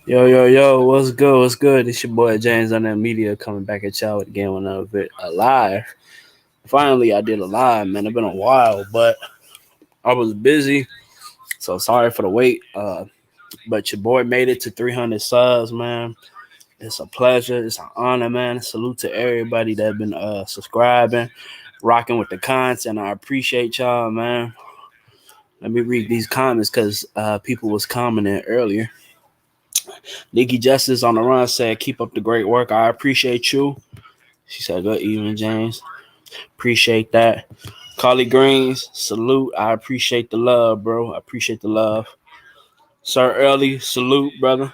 Yo, yo, yo, what's good? What's good? It's your boy James on that media coming back at y'all again with another bit alive. Finally, I did a live, man. It's been a while, but I was busy, so sorry for the wait. But your boy made it to 300 subs, man. It's a pleasure. It's an honor, man. Salute to everybody that been subscribing, rocking with the content. I appreciate y'all, man. Let me read these comments because people was commenting earlier. Nikki Justice on the run said, "Keep up the great work. I appreciate you." She said, "Good evening, James. Appreciate that." Carly Greens, salute. I appreciate the love, bro. I appreciate the love. Sir Early, salute, brother.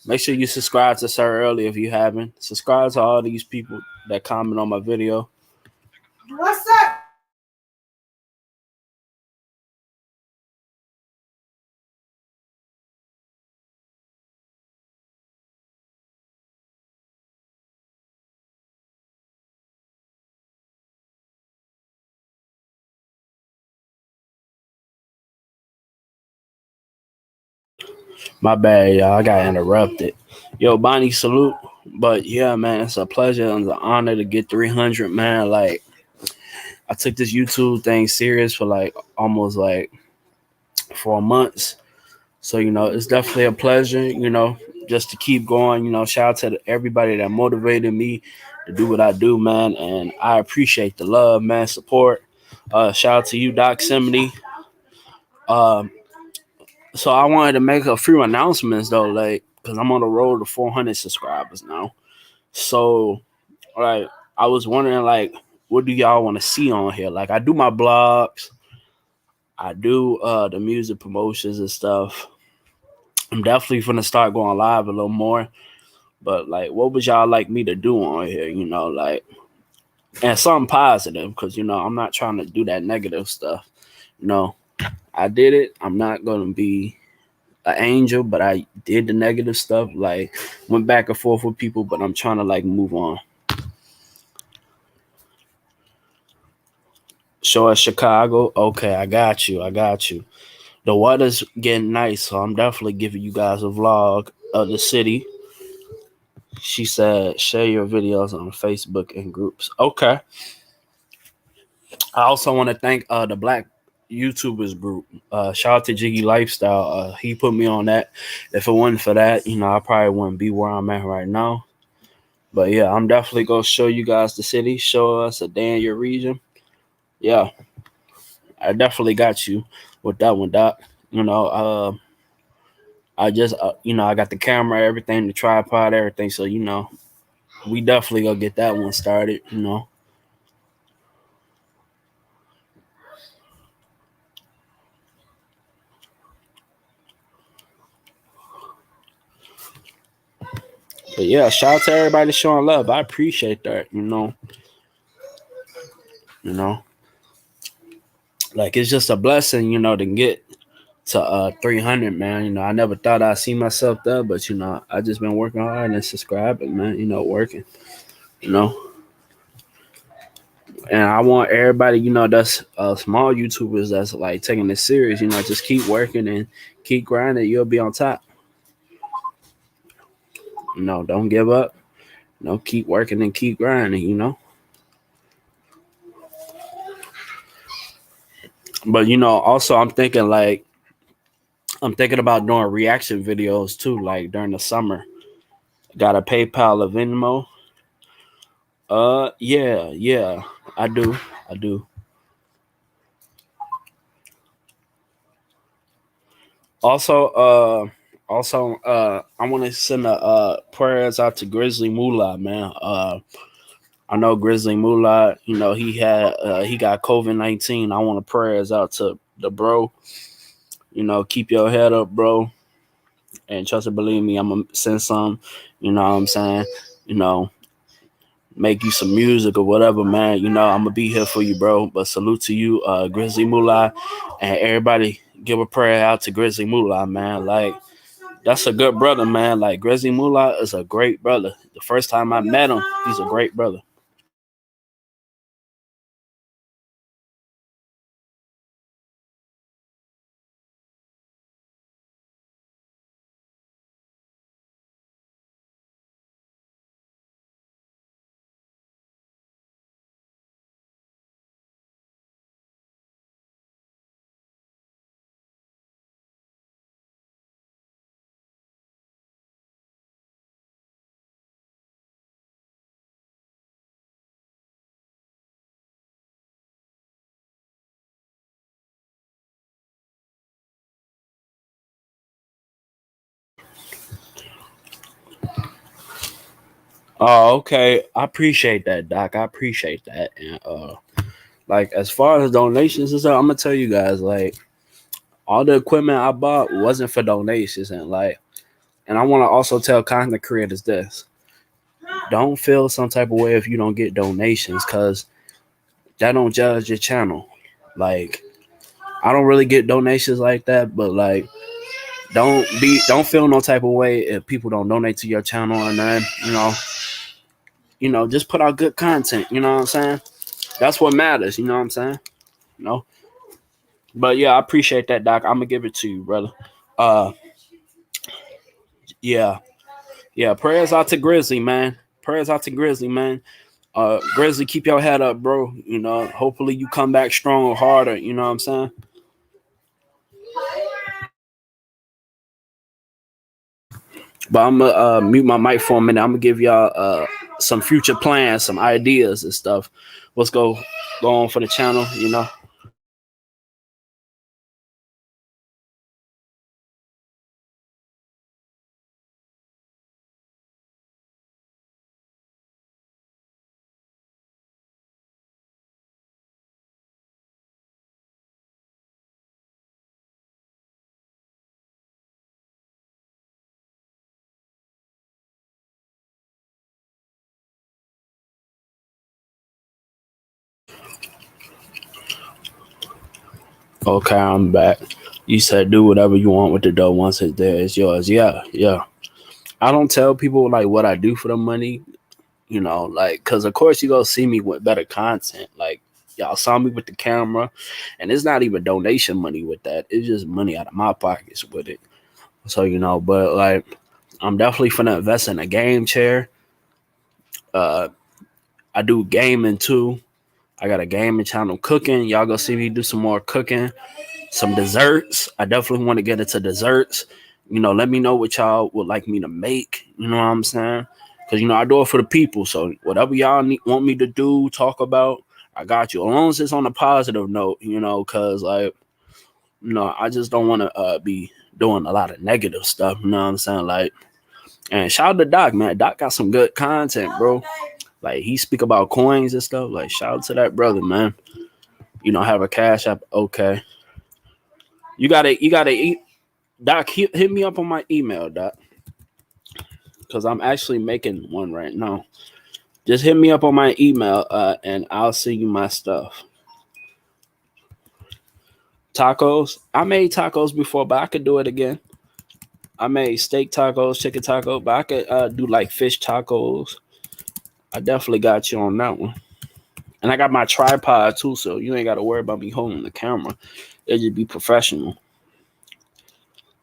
Make sure you subscribe to Sir Early if you haven't. Subscribe to all these people that comment on my video. What's up? My bad, y'all. I got interrupted. Yo, Bonnie, salute. But yeah, man, it's a pleasure and an honor to get 300, man. Like, I took this YouTube thing serious for like almost like 4 months. So, it's definitely a pleasure, just to keep going. Shout out to everybody that motivated me to do what I do, man. And I appreciate the love, man, support. Shout out to you, Doc Simony. Um, so I wanted to make a few announcements though, like, because I'm on the road to 400 subscribers now. So, like, I was wondering, like, what do y'all want to see on here? Like, I do my blogs, I do the music promotions and stuff. I'm definitely gonna start going live a little more. But like, what would y'all like me to do on here? Like, and something positive, because I'm not trying to do that negative stuff. You know, I did it. I'm not gonna be an angel, but I did the negative stuff. Like, went back and forth with people, but I'm trying to like move on. Show us Chicago. Okay, I got you. I got you. The weather's getting nice, so I'm definitely giving you guys a vlog of the city. She said, share your videos on Facebook and groups. Okay. I also want to thank the Black YouTubers group. Shout out to Jiggy Lifestyle. He put me on that. If it wasn't for that, I probably wouldn't be where I'm at right now. But yeah, I'm definitely gonna show you guys the city, show us a day in your region. Yeah, I definitely got you with that one, Doc. I just, I got the camera, everything, the tripod, everything. So we definitely gonna get that one started. But yeah, shout out to everybody showing love. I appreciate that. You know, like it's just a blessing, to get to 300, man. I never thought I'd see myself there, but I just been working hard and subscribing, man. Working. You know, and I want everybody, that's small YouTubers that's like taking this serious. Just keep working and keep grinding. You'll be on top. Don't give up. Keep working and keep grinding. But also I'm thinking about doing reaction videos too, like during the summer. Got a PayPal or Venmo. Yeah, I do, I do. Also, I want to send a prayers out to Grizzly Moolah, man. I know Grizzly Moolah. He got COVID-19. I want to prayers out to the bro. Keep your head up, bro, and trust and believe me. I'm gonna send some. You know what I'm saying? You know, make you some music or whatever, man. I'm gonna be here for you, bro. But salute to you, Grizzly Moolah, and everybody. Give a prayer out to Grizzly Moolah, man. Like, that's a good brother, man. Like, Grizzly Moolah is a great brother. The first time I met him, he's a great brother. Oh, okay. I appreciate that, Doc. I appreciate that. And like as far as donations and stuff, I'm gonna tell you guys, like all the equipment I bought wasn't for donations, and I want to also tell content creators this: don't feel some type of way if you don't get donations, cause that don't judge your channel. Like I don't really get donations like that, but like don't feel no type of way if people don't donate to your channel or nothing. Just put out good content. You know what I'm saying? That's what matters. You know what I'm saying? You know. But yeah, I appreciate that, Doc. I'm gonna give it to you, brother. Uh, yeah, yeah. Prayers out to Grizzly, man. Prayers out to Grizzly, man. Grizzly, keep your head up, bro. Hopefully you come back strong or harder. You know what I'm saying? But I'm gonna mute my mic for a minute. I'm gonna give y'all some future plans, some ideas and stuff. What's go on for the channel? Okay, I'm back. You said do whatever you want with the dough once it's there. It's yours. Yeah, yeah. I don't tell people like what I do for the money. Like, cause of course you go see me with better content. Like y'all saw me with the camera, and it's not even donation money with that. It's just money out of my pockets with it. So but like I'm definitely finna invest in a game chair. Uh, I do gaming too. I got a gaming channel cooking. Y'all go see me do some more cooking, some desserts. I definitely want to get into desserts. Let me know what y'all would like me to make. You know what I'm saying? Because I do it for the people. So whatever y'all want me to do, talk about, I got you. As long as it's on a positive note, because like, I just don't want to be doing a lot of negative stuff. You know what I'm saying? Like, and shout out to Doc, man. Doc got some good content, bro. Like he speak about coins and stuff. Like shout out to that brother, man. Have a cash app. Okay. You gotta eat. Doc, hit me up on my email, Doc. Because I'm actually making one right now. Just hit me up on my email, and I'll send you my stuff. Tacos. I made tacos before, but I could do it again. I made steak tacos, chicken tacos, but I could do like fish tacos. I definitely got you on that one. And I got my tripod too, so you ain't got to worry about me holding the camera. It just be professional.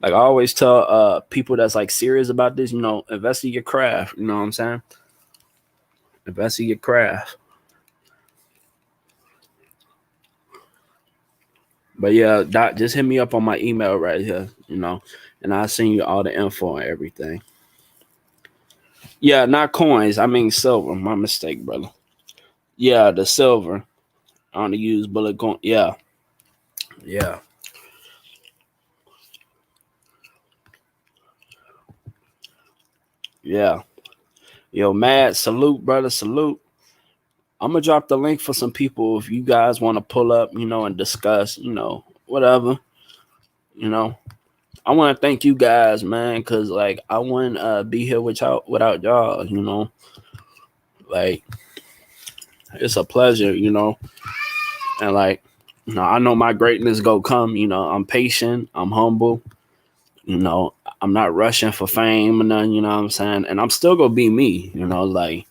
Like I always tell people that's like serious about this, invest in your craft. You know what I'm saying? Invest in your craft. But yeah, Doc, just hit me up on my email right here, and I'll send you all the info and everything. Yeah, not coins. I mean silver. My mistake, brother. Yeah, the silver. I want to use bullet coin. Yeah. Yeah. Yeah. Yo, Mad, salute, brother, salute. I'm gonna drop the link for some people if you guys want to pull up, and discuss, whatever. You know, I want to thank you guys, man, because like I wouldn't be here without y'all. Like it's a pleasure, and like I know my greatness go come. I'm patient, I'm humble. I'm not rushing for fame or nothing. You know what I'm saying, and I'm still gonna be me. Like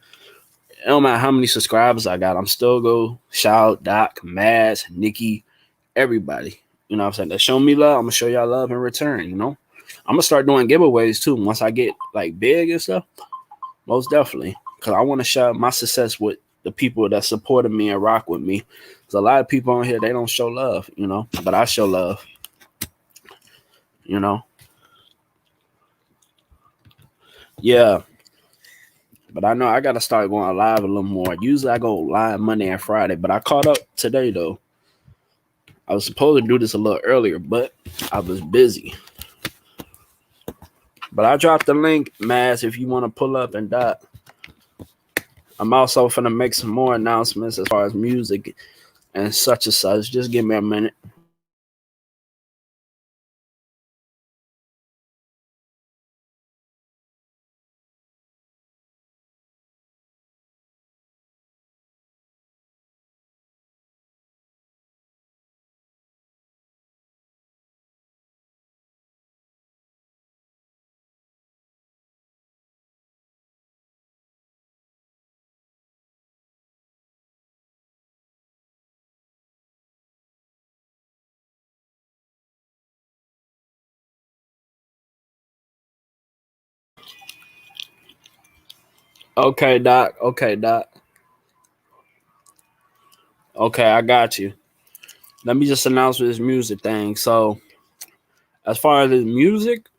it don't matter how many subscribers I got, I'm still go shout Doc, Mads, Nikki, everybody. You know what I'm saying? They show me love, I'm gonna show y'all love in return, I'm gonna start doing giveaways too once I get like big and stuff. Most definitely. Cause I want to share my success with the people that supported me and rock with me. Cause a lot of people on here, they don't show love, but I show love, you know. Yeah. But I know I gotta start going live a little more. Usually I go live Monday and Friday, but I caught up today though. I was supposed to do this a little earlier, but I was busy. But I dropped the link, Mass, if you want to pull up and dot. I'm also finna make some more announcements as far as music and such and such. Just give me a minute. Okay, Doc. Okay, Doc. Okay, I got you. Let me just announce this music thing. So, as far as the music,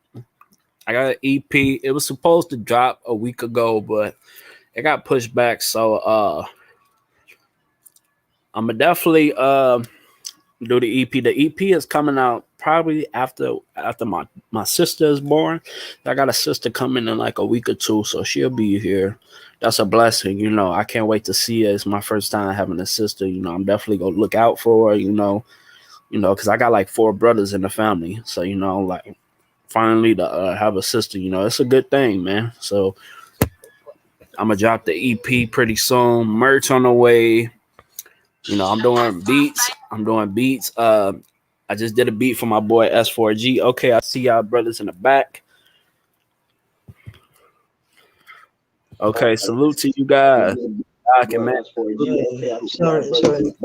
I got an EP. It was supposed to drop a week ago, but it got pushed back. So, I'm gonna definitely do the EP. The EP is coming out probably after my sister is born. I got a sister coming in like a week or two, so she'll be here. That's a blessing, you know. I can't wait to see her. It's my first time having a sister. You know, I'm definitely gonna look out for her. Because I got like four brothers in the family, so like finally to have a sister, it's a good thing, man. So I'm gonna drop the EP pretty soon. Merch on the way. I'm doing beats. I'm doing beats. I just did a beat for my boy S4G. Okay, I see y'all brothers in the back. Okay, salute to you guys. Doc and man. Yeah. Sorry.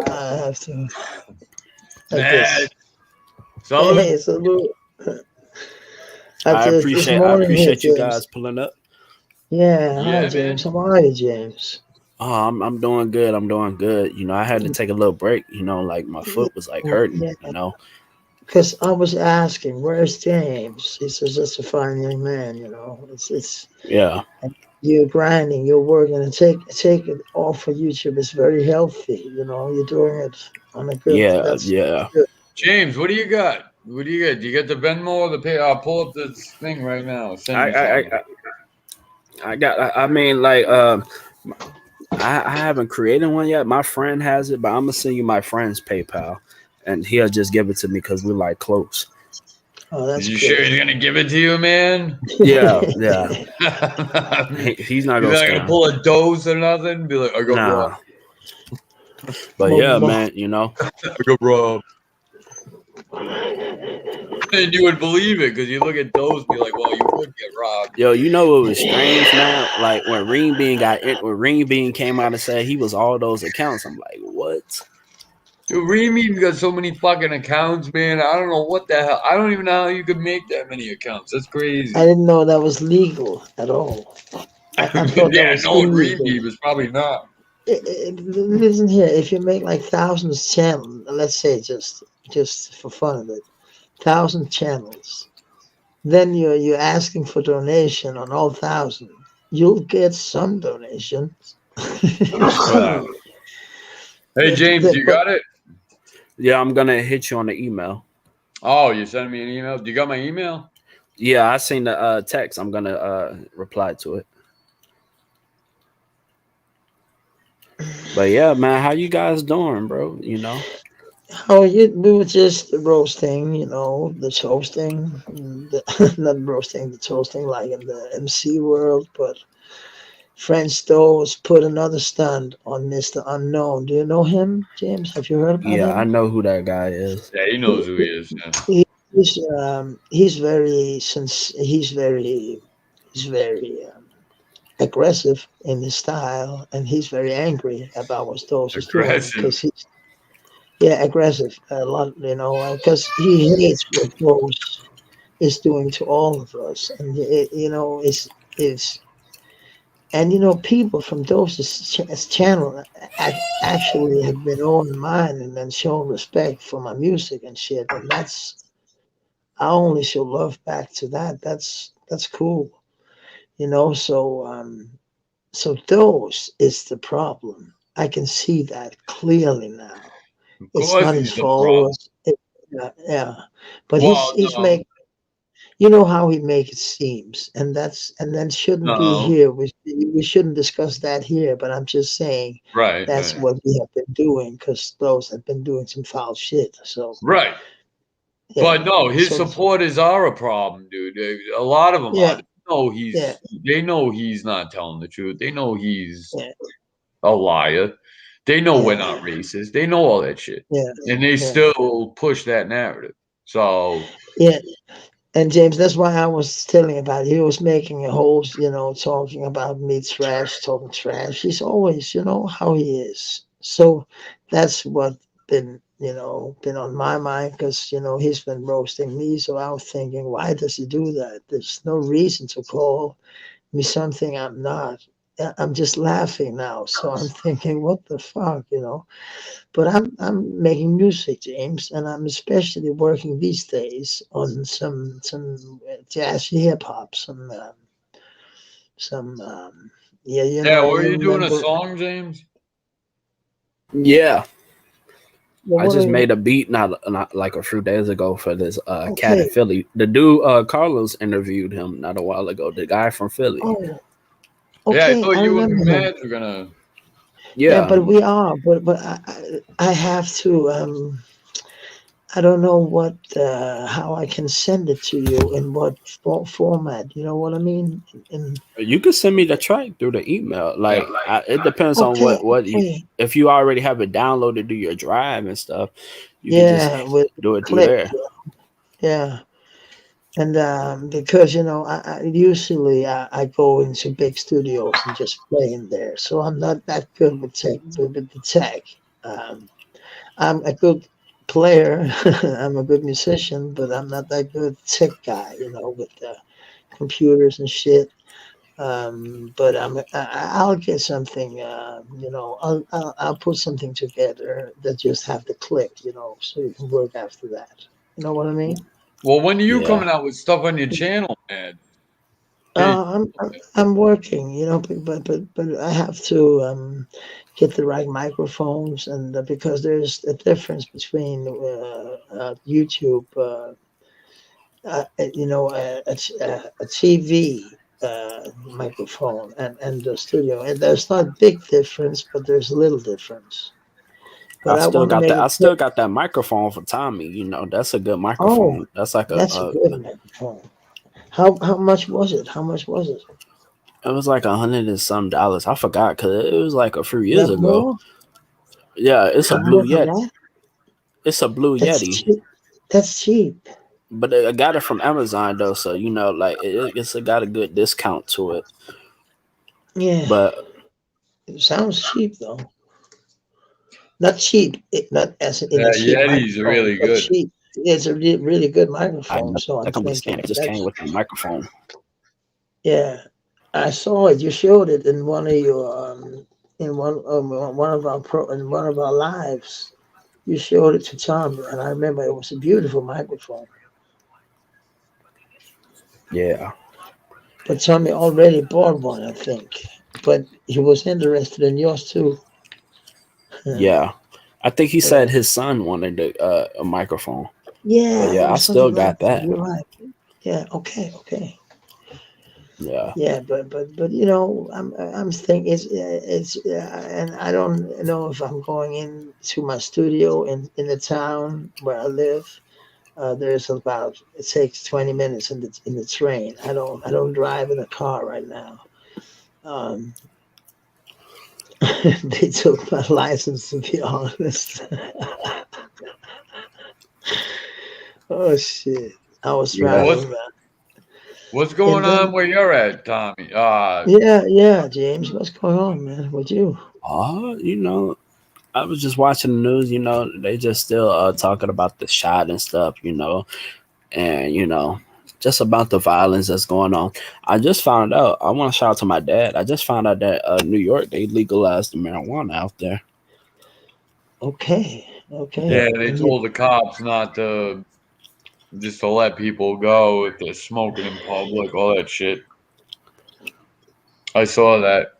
I have to like Man, this. salute. Hey, salute. I This appreciate morning here, you James. guys pulling up. Yeah, Yeah, hi, man. James. How are you, James? Oh, I'm doing good. I'm doing good. I had to take a little break. Like my foot was like hurting. Yeah, because I was asking, where's James? He says, that's a fine young man. It's Yeah, you're grinding, you're working, and take it off for YouTube. It's very healthy. You're doing it on a good. yeah, That's yeah. good. James, what do you got? What do you get? Do you get the Venmo or the pay? I'll pull up this thing right now. Send I you I something. I got. I mean, like, I haven't created one yet. My friend has it, but I'm gonna send you my friend's PayPal, and he'll just give it to me because we're like close. Oh, Is that's you good. sure he's gonna give it to you, man? Yeah, yeah. He's He's not gonna not gonna scam. pull a dose or nothing. Be like, I got robbed. Nah, but Well, yeah, well, man. I got robbed. And you would believe it because you look at those, be like, well, you would get robbed. Yo, what was strange, man? Like when Ring Bean came out and said he was all those accounts. I'm like, what? Dude, Reem got so many fucking accounts, man. I don't know what the hell. I don't even know how you could make that many accounts. That's crazy. I didn't know that was legal at all. I thought that Yeah, was no, illegal. Reem was probably not. Listen here, if you make like thousands channels, let's say just for fun of it, 1,000 channels, then you're asking for donation on all 1,000. You'll get some donation. Wow. Hey, James, you But got it? Yeah, I'm gonna hit you on the email. Oh, you sent me an email. Do you got my email? Yeah, I seen the text. I'm gonna reply to it. But yeah, man, how you guys doing, bro? how we were just roasting, the toasting, not roasting, the toasting like in the MC world, but French Doors put another stunt on Mr. Unknown. Do you know him, James? Have you heard about Yeah, I him? know who that guy is. Yeah, he knows who he is. Yeah. He's very he's very aggressive in his style, and he's very angry about what Doors is doing Aggressive. because he's aggressive a lot, because he hates what Doors is doing to all of us, and it's and people from Dose's channel actually have been on mine and then shown respect for my music and shit, and I only show love back to that. That's cool, So Dose is the problem. I can see that clearly now. Of It's course, not his he's the problem. followers. Yeah, but Well, he's no. making you know how he make it seems, and then shouldn't be No, here. We shouldn't discuss that here. But I'm just saying right, that's right, what we have been doing because those have been doing some foul shit. So right. yeah, But no, his so supporters are a problem, dude. A lot of them are. yeah, yeah, They know he's not telling the truth. They know he's yeah, a liar. They know we're yeah, not racist. They know all that shit, yeah, and they yeah, still push that narrative. So yeah. And James, that's why I was telling about he was making a whole, talking about me trash, talking trash. He's always, how he is. So that's what been on my mind because he's been roasting me. So I was thinking, why does he do that? There's no reason to call me something I'm not. I'm just laughing now. So I'm thinking, what the fuck? But I'm making music, James, and I'm especially working these days on some jazzy hip hop, some yeah, yeah, were you you doing a remember song, James? Yeah, I what just are you? made a beat not like a few days ago for this cat in Okay, Philly. The dude Carlos interviewed him not a while ago. The guy from Philly. oh, Yeah, I okay, thought I you and remember him. Matt were gonna. Yeah, Yeah, but we are, but I have to I don't know what how I can send it to you in what format. You know what I mean? In you can send me the track through the email. Like it depends on okay, what you. okay, If you already have it downloaded to your drive and stuff, you could just yeah, with do it through clip, there. yeah. And because I usually I go into big studios and just play in there, so I'm not that good with with the tech. Um, I'm a good player, I'm a good musician, but I'm not that good tech guy, with the computers and shit. But I'll get something. I'll put something together that just have the click, so you can work after that. You know what I mean? Well, when are you Yeah, coming out with stuff on your channel, man? Hey, I'm working, but I have to get the right microphones, and because there's a difference between YouTube, a TV microphone and the studio, and there's not big difference, but there's a little difference. But I want to make I it. still got that microphone for Tommy. That's a good Oh, microphone. That's like that's a good microphone. How much was it? How much was it? it was like $100 and some dollars. I forgot because it was like a few years That ago. more? Yeah, it's a blue Higher than Yeti. that? It's a blue That's Yeti. cheap. That's cheap. But I got it from Amazon though, so like it's got a good discount to it. Yeah, But it sounds cheap though. Not cheap, not as in a cheap Yeti's are microphone, really but good. cheap. It's a really good I microphone. So I'm that one just thinking came that's with the microphone. yeah. I saw it. You showed it in one of your in one of our in one of our lives. You showed it to Tommy, and I remember it was a beautiful microphone. Yeah, But Tommy already bought one, I think. But he was interested in yours too. yeah. I think he said Yeah, his son wanted a microphone. But yeah, it yeah, I was still something like got that. that. You're right. Yeah, okay, okay. Yeah. Yeah, but I'm thinking and I don't know if I'm going into my studio in the town where I live. There's about it takes 20 minutes in the train. I don't drive in a car right now. Um, they took my license to be honest. Oh shit! I was Yeah. What's driving, what's and going on then where you're at, Tommy? yeah, James, what's going on, man? With you? I was just watching the news, they just still talking about the shot and stuff, and just about the violence that's going on. I just found out. I want to shout out to my dad. I just found out that New York they legalized the marijuana out there. Okay, Yeah, okay, Yeah, they and you told the cops not to just to let people go if they're smoking in public, all that shit. I saw that.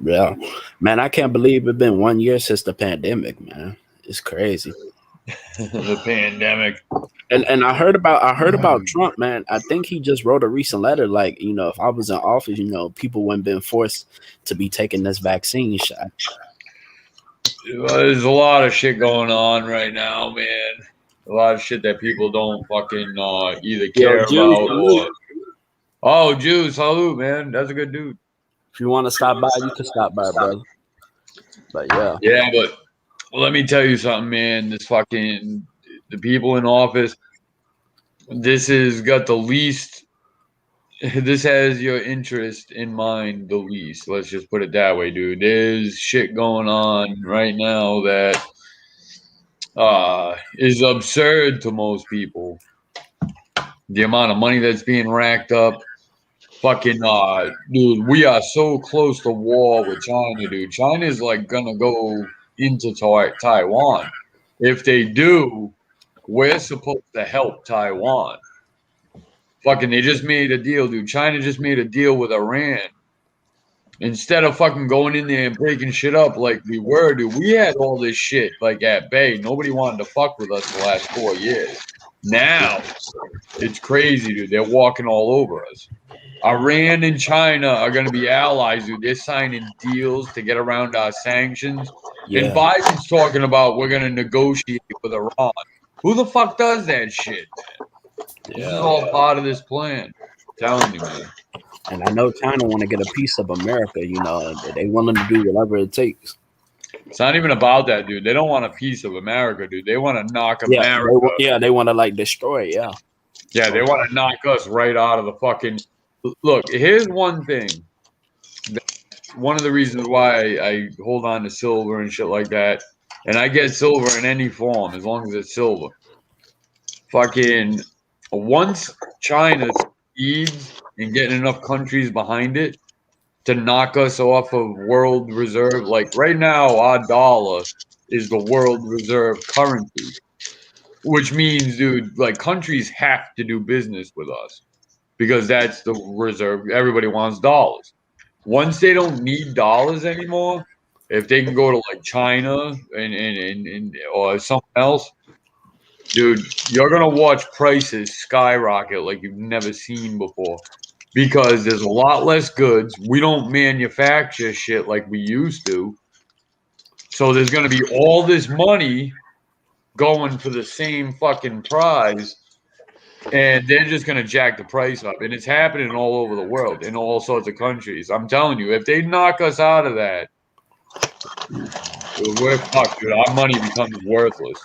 yeah, man. I can't believe it's been 1 year since the pandemic, man. It's crazy. The pandemic. And I heard about Trump, man. I think he just wrote a recent letter, like, you know, if I was in office, you know, people wouldn't been forced to be taking this vaccine shot. There's a lot of shit going on right now, man. A lot of shit that people don't fucking either care about or. Oh, Jews, salute, man. That's a good dude. If you want to stop by, you can stop by, brother. But yeah. Yeah, but let me tell you something, man. The people in office, this has got the least, this has your interest in mind the least. Let's just put it that way, dude. There's shit going on right now that is absurd to most people. The amount of money that's being racked up. Fucking dude, we are so close to war with China, dude. China's like gonna go into Taiwan. If they do, we're supposed to help Taiwan. Fucking, they just made a deal, dude. China just made a deal with Iran. Instead of fucking going in there and breaking shit up like we were, dude, we had all this shit like at bay. Nobody wanted to fuck with us the last 4 years. Now, it's crazy, dude. They're walking all over us. Iran and China are going to be allies, dude. They're signing deals to get around our sanctions. Yeah. And Biden's talking about we're going to negotiate with Iran. Who the fuck does that shit, man? This is all part of this plan. I'm telling you, man. And I know China want to get a piece of America, you know, they willing to do whatever it takes. It's not even about that, dude. They don't want a piece of America, dude. They want to knock America. They want to like destroy it, Yeah, they want to knock us right out of the fucking. Look, here's one thing. One of the reasons why I hold on to silver and shit like that, and I get silver in any form as long as it's silver. Fucking once China succeeds in getting enough countries behind it to knock us off of world reserve, like right now, our dollar is the world reserve currency, which means, dude, like countries have to do business with us. Because that's the reserve. Everybody wants dollars. Once they don't need dollars anymore, if they can go to like China and or something else, dude, you're gonna watch prices skyrocket like you've never seen before. Because there's a lot less goods. We don't manufacture shit like we used to. So there's gonna be all this money going for the same fucking prize. And they're just going to jack the price up. And it's happening all over the world, in all sorts of countries. I'm telling you, if they knock us out of that, we're fucked, dude. Our money becomes worthless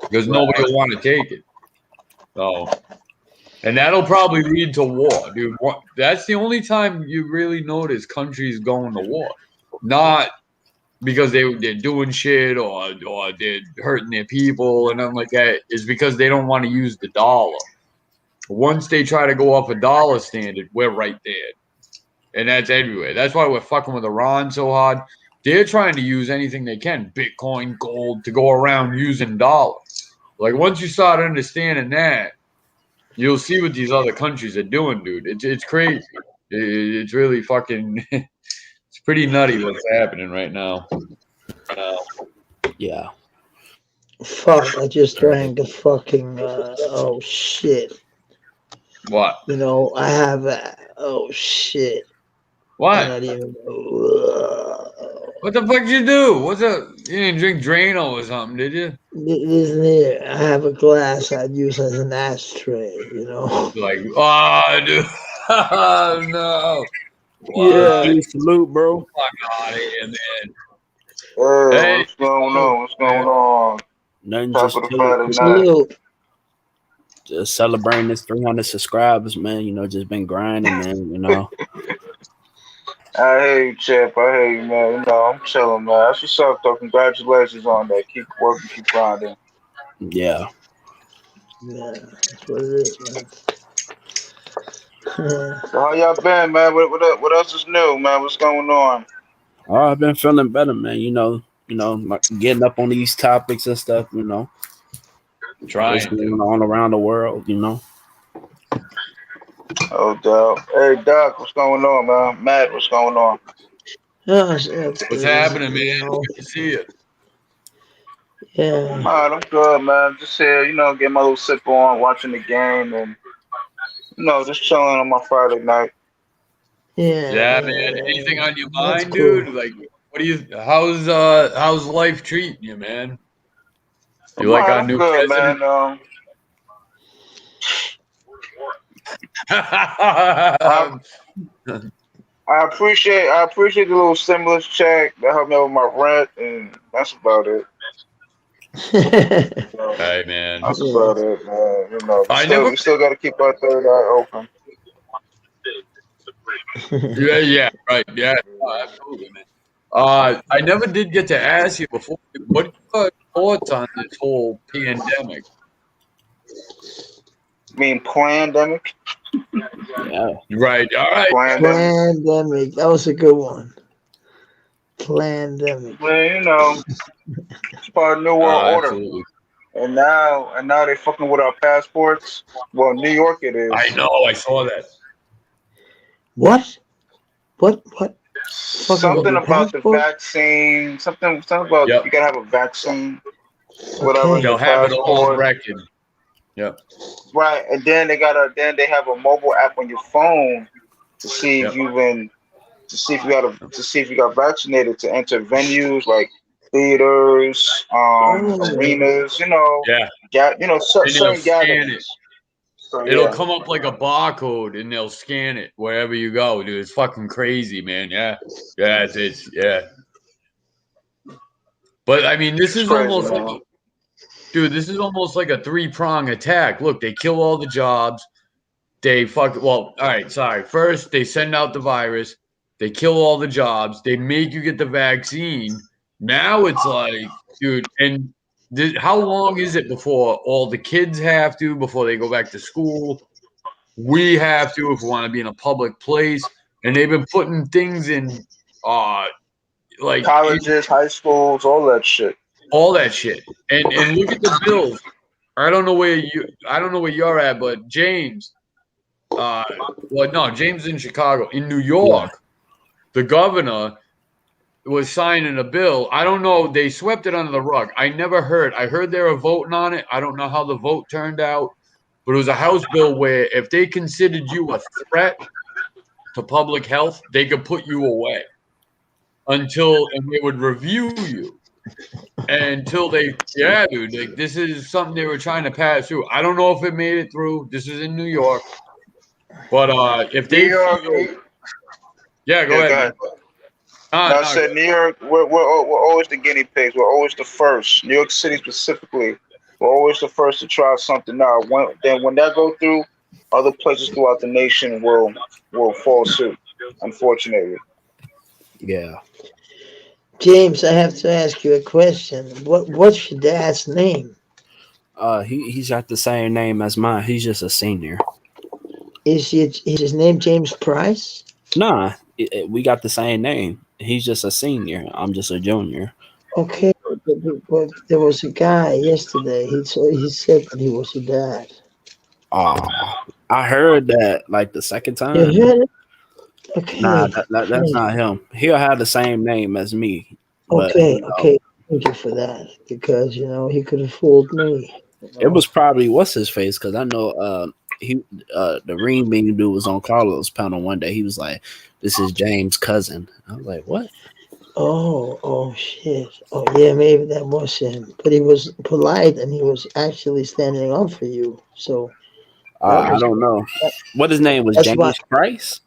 because nobody will want to take it. So, and that'll probably lead to war, dude. That's the only time you really notice countries going to war. Not because they're doing shit or they're hurting their people and nothing like that. It's because they don't want to use the dollar. Once they try to go off a dollar standard, we're right there. And that's everywhere. That's why we're fucking with Iran so hard. They're trying to use anything they can, Bitcoin, gold, to go around using dollars. Like, once you start understanding that, you'll see what these other countries are doing, dude. It's crazy. It's really fucking... It's pretty nutty what's happening right now. Yeah. Fuck, I just drank a fucking... oh, shit. What? You know, I have oh shit. What? I'm not even, what the fuck did you do? What's up? You didn't drink Drano or something, did you? Isn't it? I have a glass I'd use as an ashtray, you know. Like, oh, dude. Oh, no. Yeah. Salute, bro. Fuck out of here, man. Hey, what's going on? What's going on? Nothing, Top just of the Friday night. Salute. Just celebrating this 300 subscribers, man. You know, just been grinding, man. You know. I hear you, Chip. I hear you, man. You know, I'm chilling, man. That's what's up, though. Congratulations on that. Keep working, keep grinding. Yeah. Yeah, that's what it is, man. So how y'all been, man? What else is new, man? What's going on? Oh, I've been feeling better, man. You know, like getting up on these topics and stuff. You know, trying what's going on around the world. You know. Oh, Doc. Hey, Doc, what's going on, man? Matt, what's going on? What's What's happening, man? Good to see you. Yeah. Alright, I'm good, man. Just here, getting my little sip on, watching the game, and just chilling on my Friday night. Yeah. Yeah, man. Yeah. Anything on your That's mind, cool. dude? Like, what do you? How's life treating you, man? You I'm like alright, our I'm new good, president? man. I I appreciate the little stimulus check that helped me out with my rent, and that's about it. So, Hey, man. that's Yeah. about it, man. We I still never. we still got to keep our third eye open. Yeah, right. Yeah, oh, absolutely, man. I never did get to ask you before. What are your thoughts on this whole pandemic? I mean, pandemic, Yeah. Right. All right. pandemic. Pandemic. That was a good one. Pandemic. Well, it's part of the new world order. Absolutely. And now they fucking with our passports. Well, New York it I is. know. I saw that. What? What? Fucking with Well, Something your about the passport? vaccine. Something about yep. you gotta have a vaccine, whatever in Okay. your They'll have it all on passport. record. Yep. Right, and then they have a mobile app on your phone to see if Yep. you've been to see if you got vaccinated to enter venues like theaters, Oh. arenas, Yeah. And they'll certain scan it. gatherings. So It'll yeah, come up like a barcode, and they'll scan it wherever you go, dude. It's fucking crazy, man. Yeah. Yeah. It's yeah. But I mean, this it's is crazy, almost like, man. dude, this is almost like a three-prong attack. Look, they kill all the jobs. They fuck. Well, all right. Sorry. First, they send out the virus. They kill all the jobs. They make you get the vaccine. Now it's like, dude, and how long is it before all the kids have to, before they go back to school? We have to if we want to be in a public place. And they've been putting things in, like Colleges, high schools, all that shit. all that shit. And look at the bills. I don't know where you're at, but James, well, no, James in Chicago. In New Yeah. York, the governor was signing a bill. I don't know. They swept it under the rug. I never heard. I heard they were voting on it. I don't know how the vote turned out, but it was a House bill where if they considered you a threat to public health, they could put you away and they would review you until yeah, dude, like this is something they were trying to pass through. I don't know if it made it through. This is in New York, but if New they York, feel, yeah, go yeah, go ahead, man. ahead. No, I No, said New York. We're always the guinea pigs. We're always the first. New York City specifically, we're always the first to try something out. When that go through, other places throughout the nation will fall suit. Unfortunately, Yeah. James, I have to ask you a question. What's your dad's name? He's got the same name as mine. He's just a senior. Is his name James Price? Nah, we got the same name. He's just a senior. I'm just a junior. Okay, but there was a guy yesterday. He said that he was your dad. I heard that like the second You time. heard it? Okay. Nah, that's not him. He'll have the same name as me. But, Okay. Thank you for that because he could have fooled me. It was probably what's his face because I know the Ring Bean dude was on Carlos' panel one day. He was like, "This is James' cousin." I was like, "What?" Oh shit. Oh yeah, maybe that was him. But he was polite and he was actually standing up for you. So I don't know. What his name was, that's James why. Price.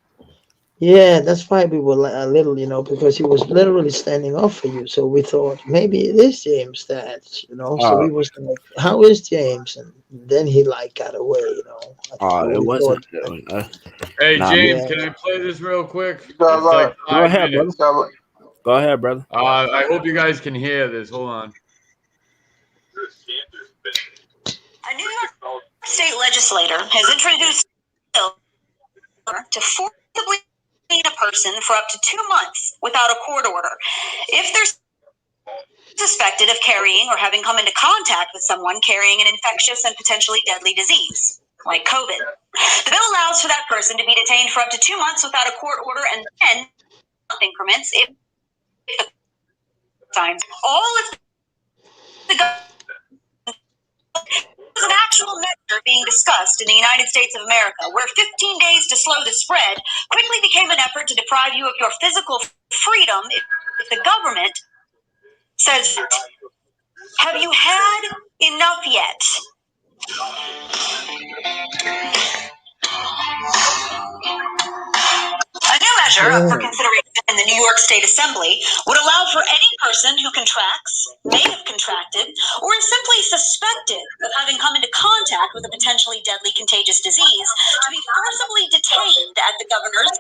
Yeah, that's why we were a little, because he was literally standing up for you. So we thought maybe it is James that, So we was like, "How is James?" And then he got away, It wasn't. Hey, Nah, James, Yeah. can I play this real quick? you It's got like Go 5 ahead, brother. minutes. Go ahead, brother. I hope you guys can hear this. Hold on. A New York state legislator has introduced a bill to forcibly detain a person for up to 2 months without a court order if they're suspected of carrying or having come into contact with someone carrying an infectious and potentially deadly disease, like COVID. The bill allows for that person to be detained for up to 2 months without a court order and then increments if the signs. All if an actual measure being discussed in the United States of America, where 15 days to slow the spread quickly became an effort to deprive you of your physical freedom if the government says, have you had enough yet? A new measure up for consideration in the New York State Assembly would allow for any person who contracts, may have contracted, or is simply suspected of having come into contact with a potentially deadly contagious disease to be forcibly detained at the governor's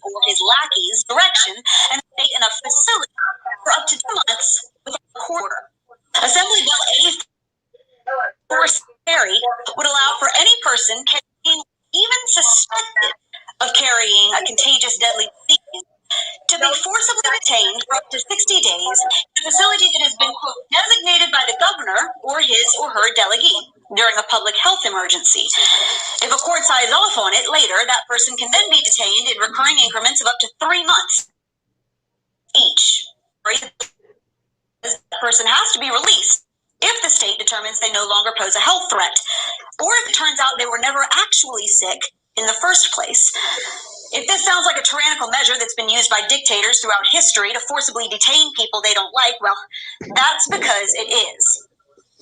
or his lackey's direction and stay in a facility for up to 2 months without a court order. Assembly Bill A4 would allow for any person carrying, even suspected of carrying a contagious deadly disease to be forcibly detained for up to 60 days in a facility that has been, quote, designated by the governor or his or her delegee during a public health emergency. If a court signs off on it later, that person can then be detained in recurring increments of up to 3 months each. The person has to be released if the state determines they no longer pose a health threat, or if it turns out they were never actually sick in the first place. If this sounds like a tyrannical measure that's been used by dictators throughout history to forcibly detain people they don't like, well, that's because it is.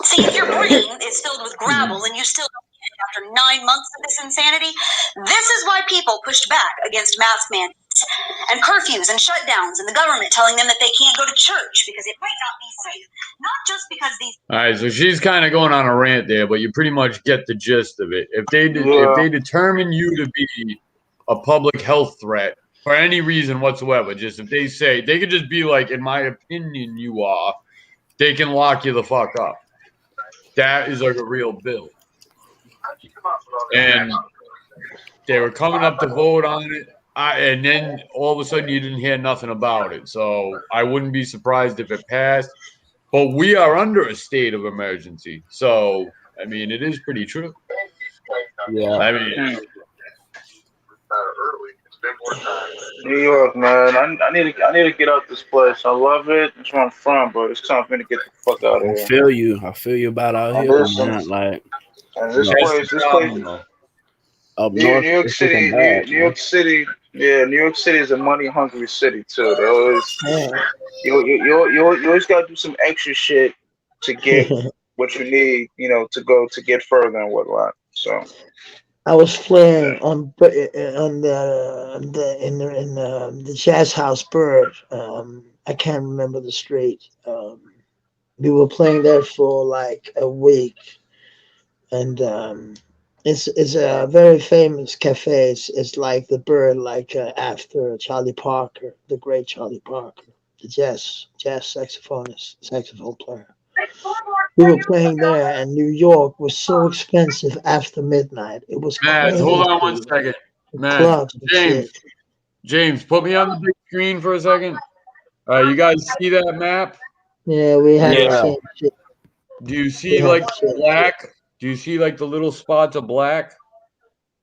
See, if your brain is filled with gravel and you still don't get it after 9 months of this insanity, this is why people pushed back against mask mandates and curfews and shutdowns, and the government telling them that they can't go to church because it might not be safe. Not just because these. All right, so she's kind of going on a rant there, but you pretty much get the gist of it. If they determine you to be a public health threat for any reason whatsoever, just if they say they could just be like, in my opinion, you are, they can lock you the fuck up. That is like a real bill. And they were coming up to vote on it. And then all of a sudden you didn't hear nothing about it. So I wouldn't be surprised if it passed. But we are under a state of emergency. So, I mean, it is pretty true. Yeah. I mean, New York, man. I need to get out this place. I love it. It's where I'm from, but it's time for me to get the fuck out of I here. I feel you about out here, man. Like, and this place, up New north, York City, bad, New York City. Yeah, New York City is a money hungry city too. They always, you always gotta do some extra shit to get what you need, to get further and whatnot. So I was playing on the Jazz House Bird. I can't remember the street. We were playing there for like a week, and it's a very famous cafe. It's like the Bird, like after Charlie Parker, the great Charlie Parker, the jazz saxophone player. We were playing there, and New York was so expensive after midnight. It was Matt, crazy. hold on 1 second. Matt, James, put me on the big screen for a second. You guys see that map? Yeah, we have the same shit. Do you see like black? Do you see like the little spots of black?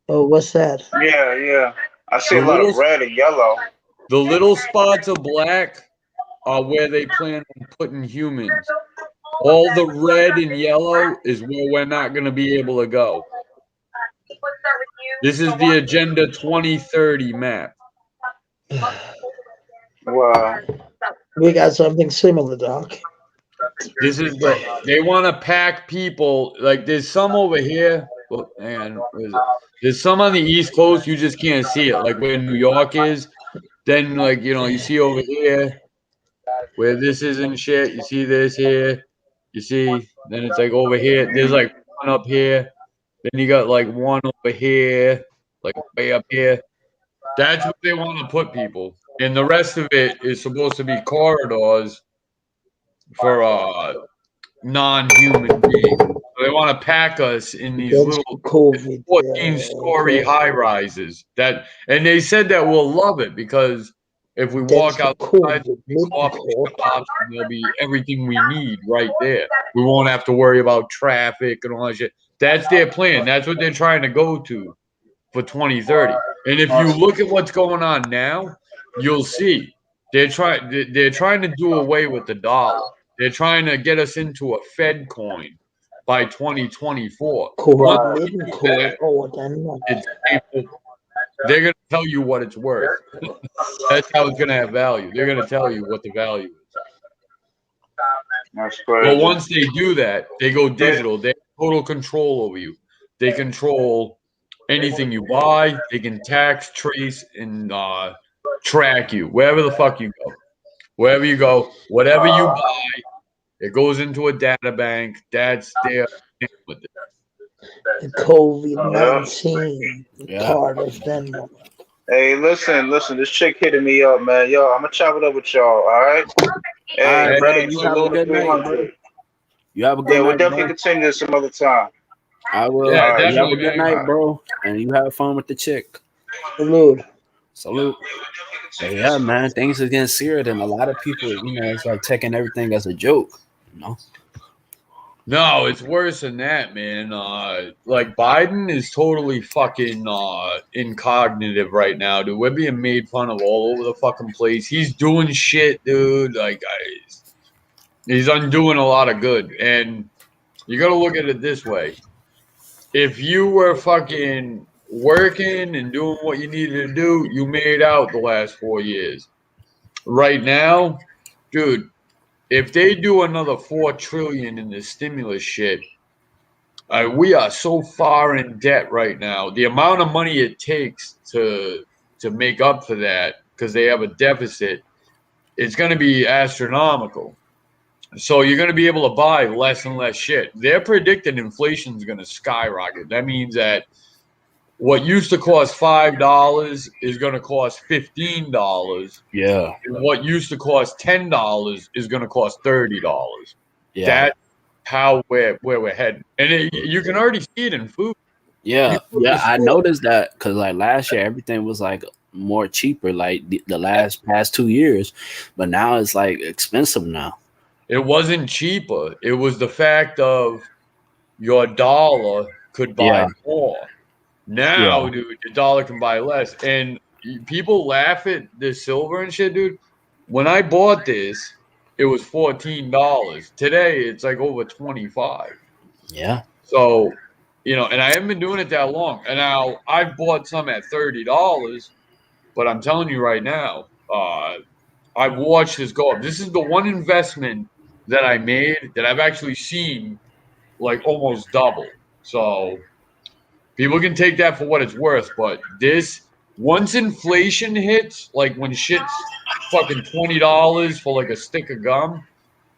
Oh, what's that? Yeah. I see a lot of red and yellow. The little spots of black are where they plan on putting humans. All the red and yellow is where we're not going to be able to go. This is the Agenda 2030 map. Wow. We got something similar, Doc. This is they want to pack people. Like there's some over here. Oh, hang on, there's some on the East Coast. You just can't see it. Like where New York is. Then like, you see over here where this isn't shit. You see this here. You see, then it's like over here. There's like one up here. Then you got like one over here, like way up here. That's what they want to put people. And the rest of it is supposed to be corridors for non-human beings. So they want to pack us in these little 14-story high-rises. And they said that we'll love it because if we walk outside, there'll be everything we need right there. We won't have to worry about traffic and all that shit. That's their plan. That's what they're trying to go to for 2030. And if you look at what's going on now, you'll see they're trying to do away with the dollar. They're trying to get us into a Fed coin by 2024. Corrupt Bitcoin. Oh, then not. They're going to tell you what it's worth. That's how it's going to have value. They're going to tell you what the value is. That's But crazy. once they do that, they go digital. They have total control over you. They control anything you buy. They can tax, trace, and track you wherever the fuck you go. Wherever you go, whatever you buy, it goes into a data bank. That's their thing with it. The COVID-19 Yeah. part of Venmo. Hey, listen. This chick hitting me up, man. Yo, I'm gonna chop it up with y'all. All right. Hey, All right, brother. thanks. You have a good night, 300. brother. You have a good Yeah, we'll night, definitely bro. continue this some other time. I will. Yeah, You have a definitely, good man. night, bro. And you have fun with the chick. Salute. Salute. But yeah, man, things are getting serious, and a lot of people, it's like taking everything as a joke, No, it's worse than that, man. Like Biden is totally fucking incognitive right now, dude. We're being made fun of all over the fucking place. He's doing shit, dude. Like, he's undoing a lot of good. And you got to look at it this way. If you were fucking working and doing what you needed to do, you made out the last 4 years. Right now, dude, if they do another $4 trillion in this stimulus shit, we are so far in debt right now. The amount of money it takes to make up for that, because they have a deficit, it's going to be astronomical. So you're going to be able to buy less and less shit. They're predicting inflation is going to skyrocket. That means that what used to cost $5 is going to cost $15. Yeah. And what used to cost $10 is going to cost $30. Yeah. That's how where we're heading. And you can already see it in food. Yeah. Yeah. I noticed that because like last year, everything was like more cheaper, like the past 2 years. But now it's like expensive now. It wasn't cheaper. It was the fact of your dollar could buy more. Now, dude, the dollar can buy less. And people laugh at the silver and shit, dude. When I bought this, it was $14. Today, it's like over $25. Yeah. So, and I haven't been doing it that long. And now I've bought some at $30, but I'm telling you right now, I've watched this go up. This is the one investment that I made that I've actually seen like almost double. So people can take that for what it's worth, but once inflation hits, like when shit's fucking $20 for like a stick of gum,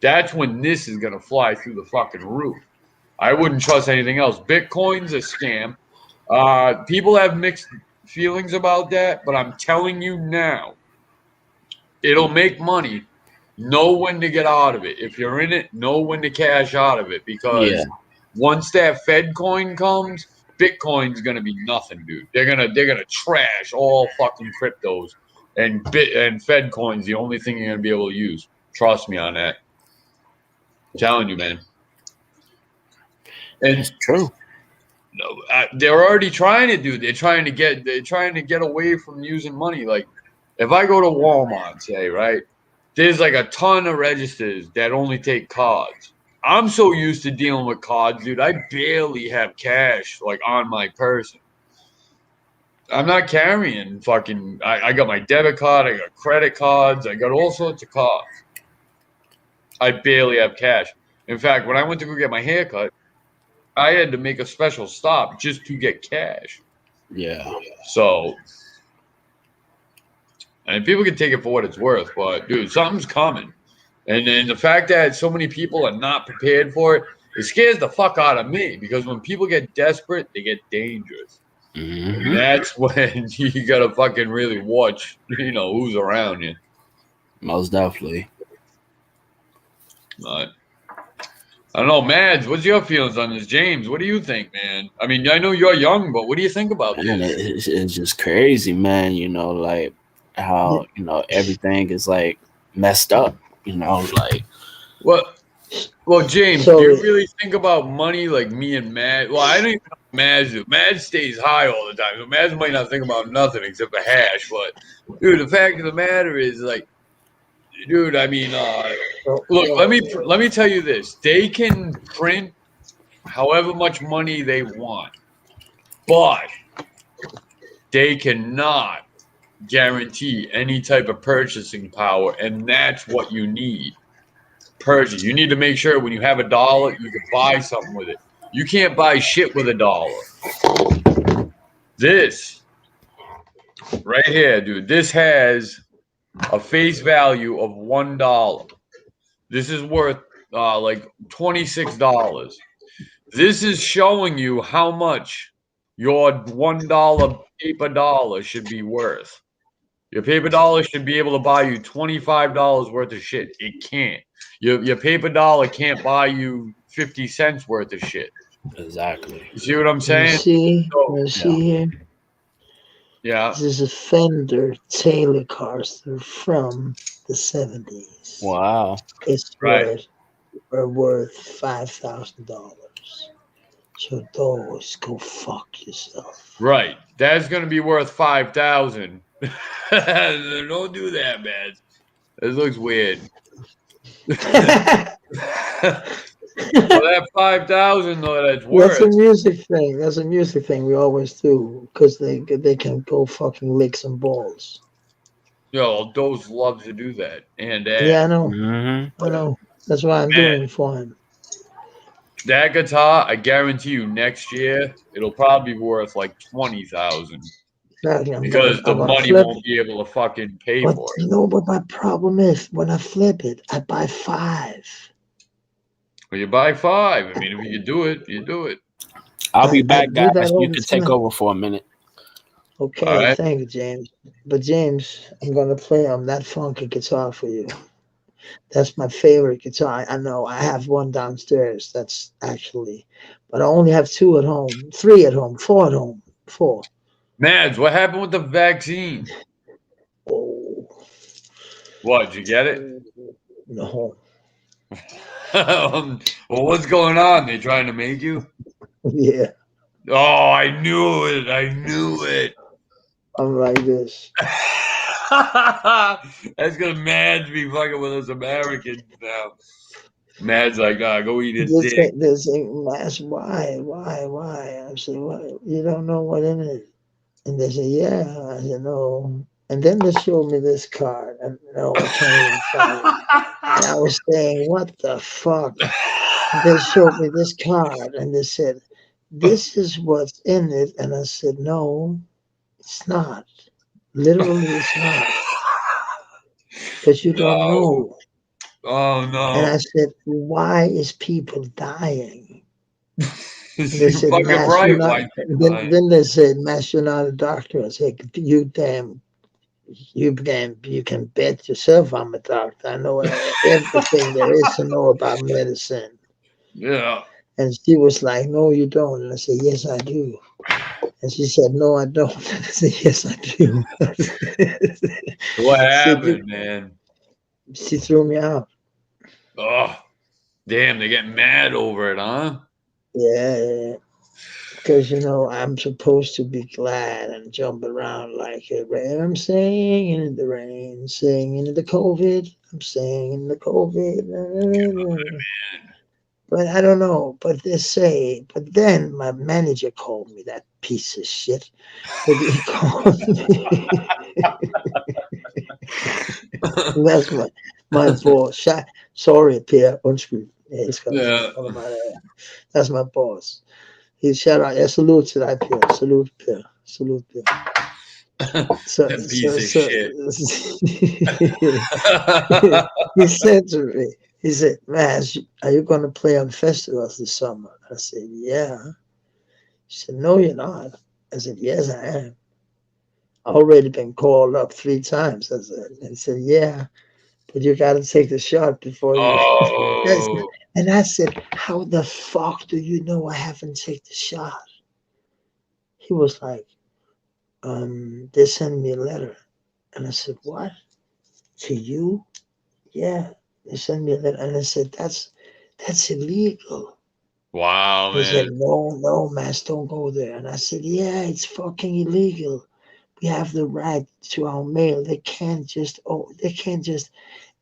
that's when this is gonna fly through the fucking roof. I wouldn't trust anything else. Bitcoin's a scam. People have mixed feelings about that, but I'm telling you now, it'll make money. Know when to get out of it. If you're in it, know when to cash out of it, because once that Fed coin comes, Bitcoin's gonna be nothing, dude. They're gonna trash all fucking cryptos, and Fed coin's the only thing you're gonna be able to use. Trust me on that. I'm telling you, man. And it's true. They're already trying to do. They're trying to get away from using money. Like if I go to Walmart, say, right, there's like a ton of registers that only take cards. I'm so used to dealing with cards, dude. I barely have cash like on my person. I'm not carrying fucking. I got my debit card. I got credit cards. I got all sorts of cards. I barely have cash. In fact, when I went to go get my haircut, I had to make a special stop just to get cash. Yeah. So, and people can take it for what it's worth, but dude, something's coming. And then the fact that so many people are not prepared for it, it scares the fuck out of me, because when people get desperate, they get dangerous. Mm-hmm. That's when you gotta fucking really watch, who's around you. Most definitely. I don't know, Mads, what's your feelings on this? James, what do you think, man? I mean, I know you're young, but what do you think about this? It's just crazy, man. Like how, everything is like messed up, like. Well, James, do you really think about money like me and Mads? Well, I don't even know what Mads do. Mads stays high all the time. So Mads might not think about nothing except for hash. But, dude, the fact of the matter is, like, dude. I mean, So, look. Let me tell you this. They can print however much money they want, but they cannot guarantee any type of purchasing power, and that's what you need. Purchase. You need to make sure when you have $1, you can buy something with it. You can't buy shit with $1. This right here, dude. This has a face value of $1. This is worth like $26. This is showing you how much your $1 paper dollar should be worth. Your paper dollar should be able to buy you $25 worth of shit. It can't. Your paper dollar can't buy you 50 cents worth of shit. Exactly. You see what I'm saying? you see here? Yeah. This is a Fender Telecaster from the 70s. Wow. It's Right. worth $5,000. So those, go fuck yourself. Right. That's gonna be worth 5,000. Don't do that, man. This looks weird. Well, that 5,000 though, that's worth. That's a music thing. That's a music thing we always do because they can go fucking lick some balls. Yo, those love to do that, and Yeah, I know. Mm-hmm. I know. That's why I'm doing it for him. that guitar, I guarantee you, next year it'll probably be worth like 20,000 because the money won't be able to fucking pay But for it. you know what my problem is? When I flip it, I buy 5. Well, you buy 5. I mean, if you do it, you do it. I'll be I back, do guys. that all You the can take time. over for a minute. Okay, All right. thank you, James. But James, I'm gonna play on that funky guitar for you. That's my favorite guitar. I know I have one downstairs. That's actually, but I only have 2 at home, 3 at home, 4 at home, 4. Mads, what happened with the vaccine? Oh, What, did you get it? no. Well, what's going on? They trying to make you? Yeah, Oh, I knew it. I knew it. I'm like this. That's gonna Mads be fucking with us Americans now. Mads like, go eat his dick. This thing, Mass, why? I said, what? You don't know what in it? And they said, yeah. I said, no. And then they showed me this card, and no, I can't even find it. And I was saying, what the fuck? They showed me this card, and they said, this is what's in it. And I said, no, it's not. Literally, it's not. Because you don't know. Oh And no. I said, why is people dying? You're They said, fucking Mass, right. you're not. Why people dying? Then they said, Mass, you're not a doctor. I said, you can bet yourself I'm a doctor. I know everything there is to know about medicine. Yeah. And she was like, no, you don't. And I said, yes, I do. And she said, no, I don't. And I said, yes, I do. What happened, man? She threw me out. Oh, damn, they get mad over it, huh? Yeah. Because, I'm supposed to be glad and jump around like it. I'm singing in the rain, singing in the COVID. I'm singing in the COVID. But I don't know. But then my manager called me, that piece of shit. But he called me. That's my boss. Sorry, Per. Undskyld. Yeah. That's my boss. He shout out, salute to that Per. Salute Per. Salute Per. That piece of shit. He said to me, he said, man, are you going to play on festivals this summer? I said, yeah. He said, no, you're not. I said, yes, I am. Already been called up 3 times. I said, and he said, yeah, but you got to take the shot before you. Oh. And I said, how the fuck do you know I haven't taken the shot? He was like, they sent me a letter. And I said, what? To you? Yeah. They sent me a letter. And I said, that's illegal. Wow, He man. said, no, Mass, don't go there. And I said, yeah, it's fucking illegal. We have the right to our mail. They can't just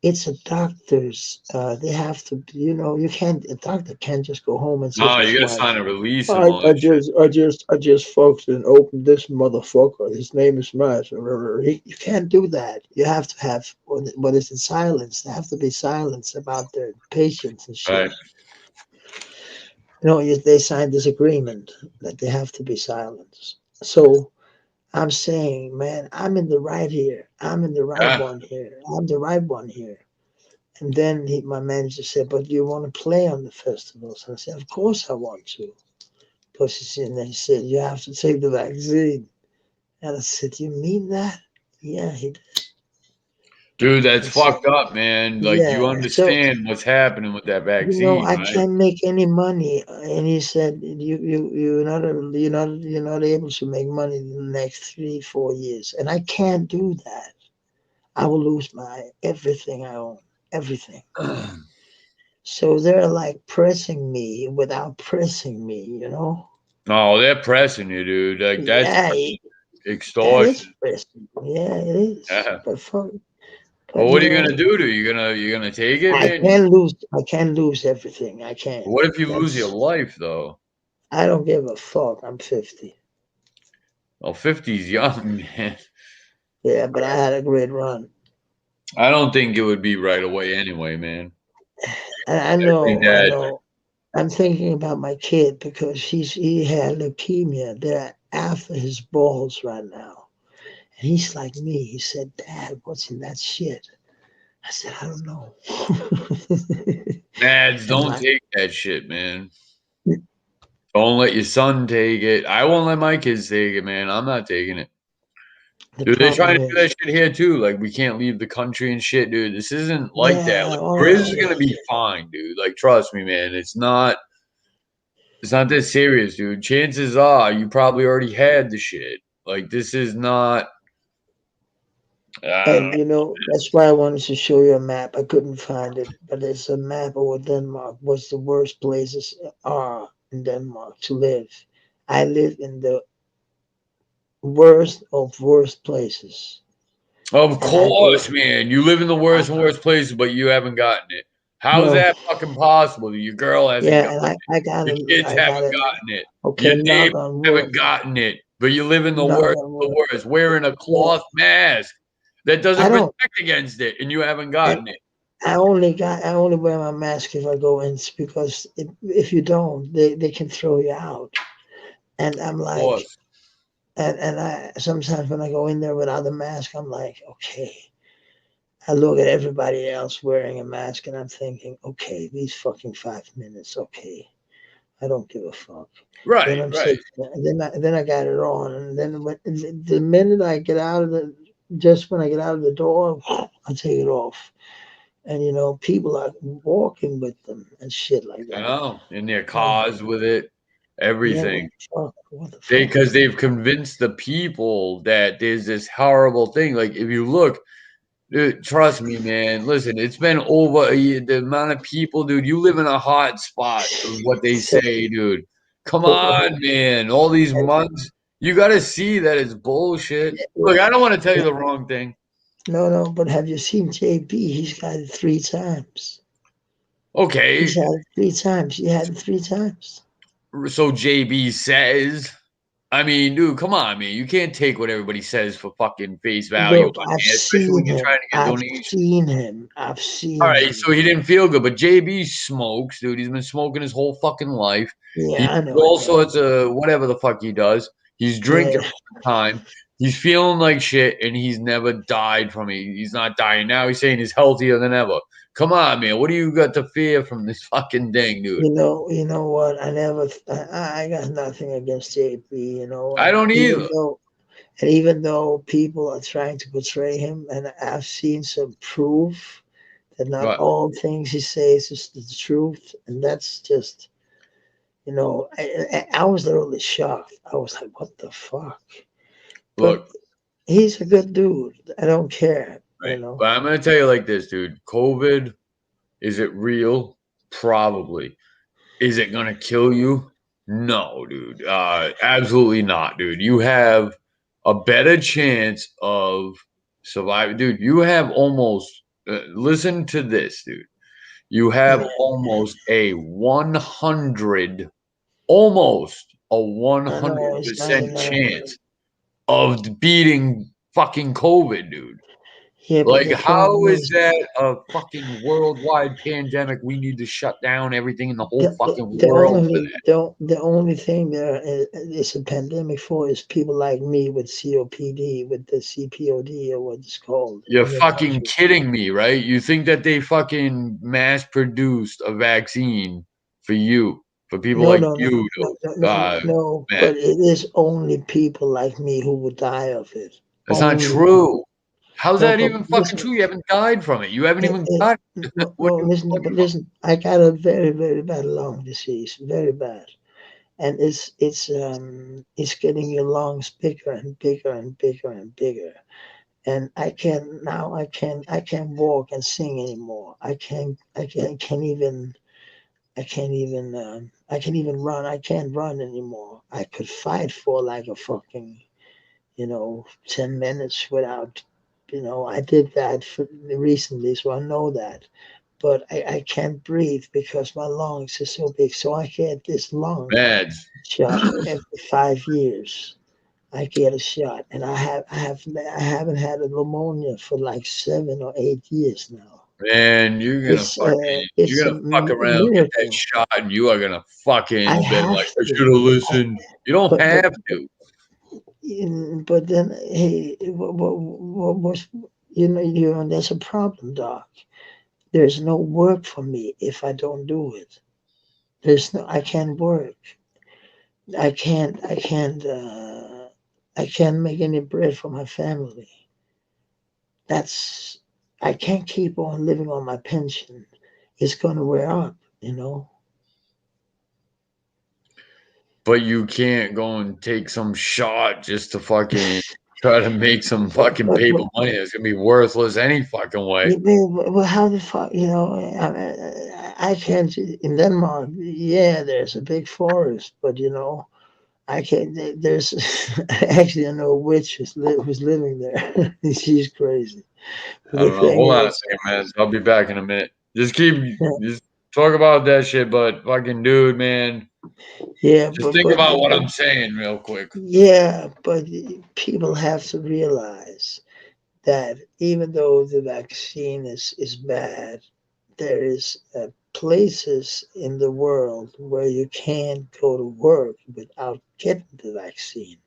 it's a doctor's. They have to, you can't. A doctor can't just go home and say No, to his you gotta wife, sign a release and I, all I that shit. just fucking opened this motherfucker. His name is Matt. You can't do that. You have to have what is it? Silence. They have to be silence about their patients and shit. Right. They signed this agreement that they have to be silent. So I'm saying, man, I'm in the right here. I'm in the right Yeah. one here. I'm the right one here. And then my manager said, but you want to play on the festivals? And I said, of course I want to. But he said, you have to take the vaccine. And I said, you mean that? Yeah, he did. Dude, that's And so, fucked up, man. Like, you yeah. So, understand what's happening with that vaccine, I right? can't make any money. And he said, you're not able to make money in the next 3-4 years. And I can't do that. I will lose everything I own, everything. So they're like pressing me without pressing me. Oh, they're pressing you, dude. Like, that's Yeah, that is extortion. pressing. Yeah, it is. Yeah. But fuck. Well, But what are you gonna do to you? You're gonna take it, I man? can't lose. I can't lose everything. I can't. What if you lose your That's. life though? I don't give a fuck. I'm 50. Well, 50's young, man. Yeah, but I had a great run. I don't think it would be right away anyway, man. And I I think know. I that know. I'm thinking about my kid because he had leukemia. They're after his balls right now, and he's like me. He said, "Dad, what's in that shit?" I said, "I don't know." dads And don't take that shit, man. Don't let your son take it. I won't let my kids take it, man. I'm not taking it. the Dude, they're problem trying to do that is, shit here too. Like, we can't leave the country and shit, dude. This isn't like that. yeah, Like, all Grizz is right. gonna be fine, dude. Like, trust me, man. It's not that serious, dude. Chances are you probably already had the shit. Like, this is not. I don't And know. that's why I wanted to show you a map. I couldn't find it, but it's a map of what Denmark was the worst places are in Denmark to live. I live in the worst of worst places. Of And I go, course, man. You live in the I, worst and worst places, but you haven't gotten it. How's no, that fucking possible? Your girl hasn't yeah, gotten and it. Your kids I got haven't it. gotten it. Okay, Your knock neighbors on wood, haven't gotten it. But you live in the knock worst on of wood. the worst, wearing a Yeah, cloth mask that I doesn't don't, protect against it, and you haven't and gotten it. I only wear my mask if I go in because if you don't, they can throw you out. And I'm Of like, course. and I sometimes when I go in there without a mask, I'm like, okay. I look at everybody else wearing a mask, and I'm thinking, okay, these fucking 5 minutes, okay. I don't give a fuck. Then Right, I'm right. sitting there, and then I got it on, and then the minute I get out of just when I get out of the door, I take it off, and people are walking with them and shit like I that. know. In their Like, cars with it, yeah, everything. what the fuck? Because they've convinced the people that there's this horrible thing. Like, if you look, dude, trust me, man. Listen, it's been over a year. The amount of people, dude, you live in a hot spot, is what they So, say, dude. Come so on, man. All these months, you got to see that it's bullshit. Look, I don't want to tell you the wrong thing. no, but have you seen JB? He's got it 3 times. He's Okay, had it 3 times. He had it 3 times. so JB says. I mean, dude, come on, man. You can't take what everybody says for fucking face value Look, on I've here, especially when seen you're him. trying to get I've donations. seen him. I've All seen right, him. so he didn't feel good, but JB smokes, dude. He's been smoking his whole fucking life. He Yeah, I does know. all sorts of whatever the fuck he does. He's drinking Yeah, all the time. He's feeling like shit, and he's never died from it. He's not dying now. He's saying he's healthier than ever. Come on, man. What do you got to fear from this fucking thing, dude? you know what? I got nothing against JP. You know I what? don't either. Even though people are trying to portray him, and I've seen some proof that not But all things he says is the truth, and that's just, I was literally shocked. I was like, what the fuck? But look, he's a good dude. I don't care, right. But I'm gonna tell you like this, dude. COVID, is it real? Probably. Is it gonna kill you? No, dude. Absolutely not, dude. You have a better chance of surviving, dude. You have almost listen to this, dude. You have almost a 100, almost a I know it's 100% 99. chance of beating fucking COVID, dude. Yeah, but Like, the how problem is is that a fucking worldwide pandemic? We need to shut down everything in the whole fucking the world for only that. the only thing there is a pandemic for is people like me with COPD, with the CPOD or what it's called You're in your fucking country. kidding me, right? You think that they fucking mass produced a vaccine for you, for people No, like no, no, you no, to no, no, no. man. But it is only people like me who would die of it. That's not Only. true. How's No, that but even fucking listen. true? You haven't died from it. You haven't even got it. No, What no, are you listen, talking but about? listen. I got a very, very bad lung disease, very bad, and it's getting your lungs bigger and bigger and bigger and bigger. And I can't walk and sing anymore. I can't even run. I can't run anymore. I could fight for like a fucking 10 minutes without, I did that recently, so I know that. But I can't breathe because my lungs are so big. So I get this lung Meds. shot every 5 years. I get a shot, and I haven't had a pneumonia for like 7 or 8 years now. Man, It's you're a gonna fuck around, get that miracle. shot, and you are gonna I fucking been have like, I to, should have listened. You don't but have to. but then hey, what was there's a problem, Doc. There's no work for me if I don't do it. I can't work. I can't make any bread for my family. That's I can't keep on living on my pension. It's gonna wear up. But you can't go and take some shot just to fucking try to make some fucking But, paper money. It's gonna be worthless any fucking way. well, how the fuck, I can't, in Denmark, yeah, there's a big forest, but, I can't, there's, actually, I know a witch who's living there. She's crazy. But I the don't know. thing Hold on a is, second, man. I'll be back in a minute. yeah, Just talk about that shit, but fucking dude, man, yeah, just think about what but, I'm saying real quick. yeah, but people have to realize that even though the vaccine is bad, there is places in the world where you can't go to work without getting the vaccine.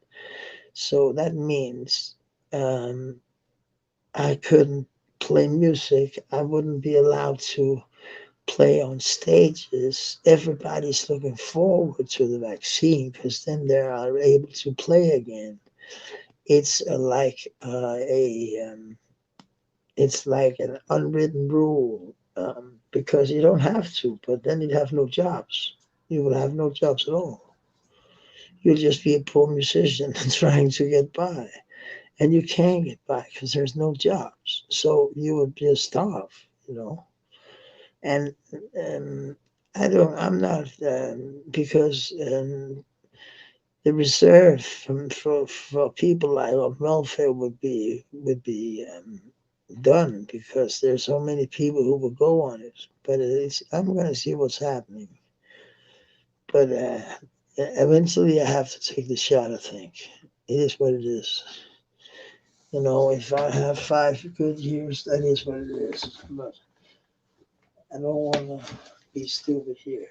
So that means um, I couldn't play music. I wouldn't be allowed to play on stages. Everybody's looking forward to the vaccine because then they are able to play again. It's it's like an unwritten rule because you don't have to, but then you'd have no jobs. You would have no jobs at all. You'll just be a poor musician trying to get by, and you can't get by because there's no jobs. So you would just starve. And I'm not because the reserve for people like of welfare would be done because there's so many people who will go on it. But I'm going to see what's happening. But eventually, I have to take the shot. I think it is what it is. If I have 5 good years, that is what it is. But I don't want to be stupid here.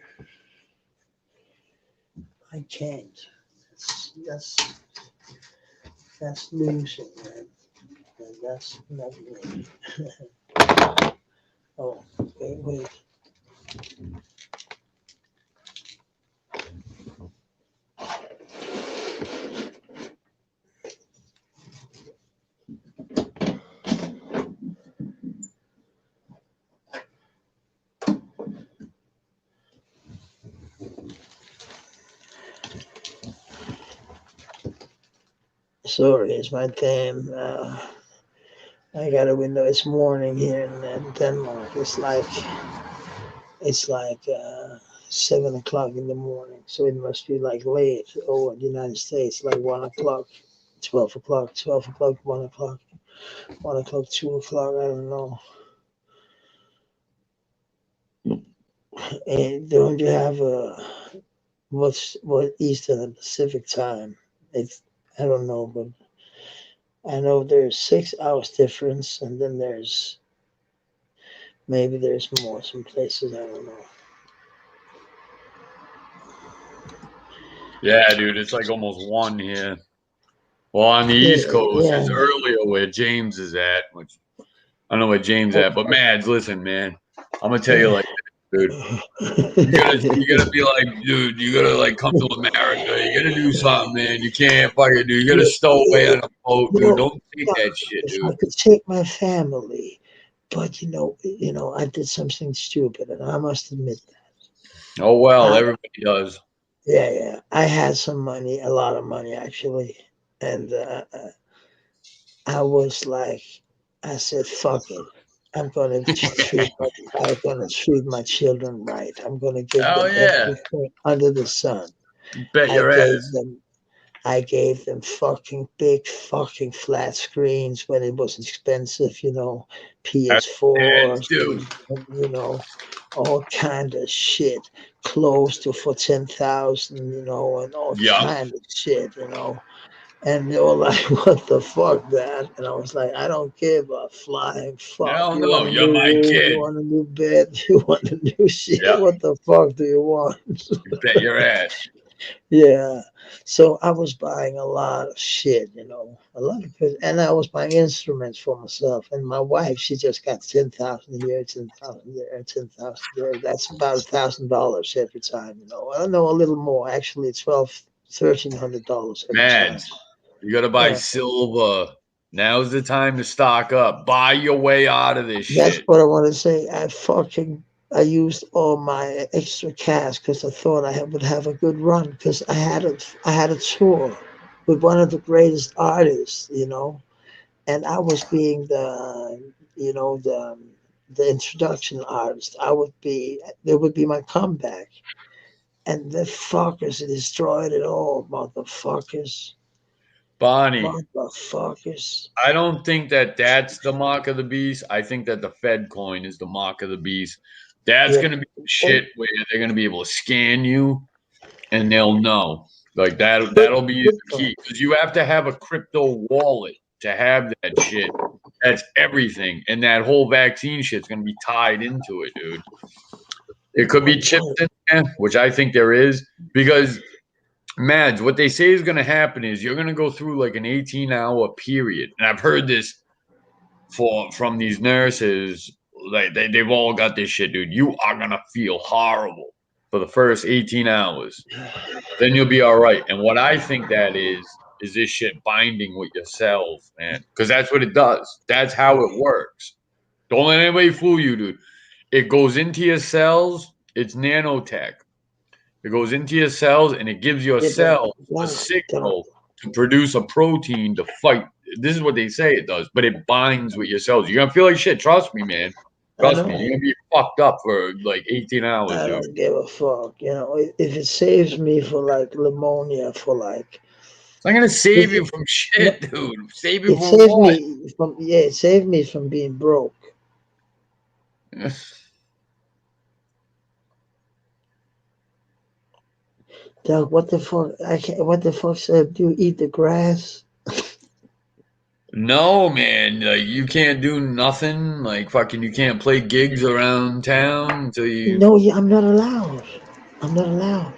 I can't. That's that's losing, man. And that's not me. Oh, wait. Sorry, it's my time. I got a window. It's morning here in Denmark. It's like 7 o'clock in the morning, so it must be like late. Oh, in the United States, like 1 o'clock, 12 o'clock, 12 o'clock, 1 o'clock, 1 o'clock, 2 o'clock. I don't know. And don't you have what Eastern and Pacific time? It's I don't know, but I know there's 6 hours difference, and then maybe there's more some places I don't know. Yeah, dude, it's like almost 1 here. Well, on the Yeah, East Coast, yeah. it's earlier where James is at, which I don't know where James at, but Mads, listen, man, I'm gonna tell you like this, dude. You gotta be like, dude, you gotta like come to America. You gotta do something, man. You can't fucking do. You gotta stow away on a boat, dude. Don't take that shit, If I dude. could take my family, but I did something stupid, and I must admit that. Oh well, everybody does. Yeah. I had some money, a lot of money actually, and I was like, I said, "Fuck it, I'm gonna treat my children right. I'm gonna give Oh them yeah, everything under the sun. bet I your gave ass. them I gave them fucking big fucking flat screens when it was expensive, That's PS4s, dads do. all kind of shit, close to for 10,000, and all Yup. kind of shit. And they were like, "What the fuck, Dad?" And I was like, "I don't give a flying fuck. No, You want no, a you're new my room? You kid. want a new bed? You want a new shit? Yeah, What the fuck do you want?" you bet your ass. Yeah. So I was buying a lot of shit, a lot of and I was buying instruments for myself. And my wife, she just got 10,000 here, 10,000 there, 10,000 there. That's about $1,000 every time, I don't know, a little more. Actually, it's $1,300 every time. Mads, you gotta buy Yeah. silver. Now's the time to stock up. Buy your way out of this That's shit. what I want to say. I used all my extra cash because I thought would have a good run because I had a tour with one of the greatest artists, and I was being the introduction artist. There would be my comeback, and the fuckers destroyed it all, Bonnie, motherfuckers. I don't think that that's the mark of the beast. I think that the Fed coin is the mark of the beast. That's Yeah, going to be shit where they're going to be able to scan you and they'll know. Like that'll be the key because you have to have a crypto wallet to have that shit. That's everything. And that whole vaccine shit's going to be tied into it, dude. It could be chips in there, which I think there is because Mads, what they say is going to happen is you're going to go through like an 18-hour period. And I've heard this from these nurses. Like they've all got this shit, dude. You are going to feel horrible for the first 18 hours. Then you'll be all right. And what I think that is this shit binding with your cells, man. Because that's what it does. That's how it works. Don't let anybody fool you, dude. It goes into your cells. It's nanotech. It goes into your cells and it gives your cell a signal to produce a protein to fight. This is what they say it does, but it binds with your cells. You're gonna feel like shit. Trust me, man. Trust me. You're gonna be fucked up for like 18 hours, I dude. don't give a fuck. If it saves me for like pneumonia for like. It's not gonna save you from shit, dude. Save you It from saved what? me from it saved me from being broke. Doug, what the fuck? I can't. What the fuck said? Do you eat the grass? No, man. Like you can't do nothing. Like fucking, you can't play gigs around town until you No, yeah, I'm not allowed. I'm not allowed.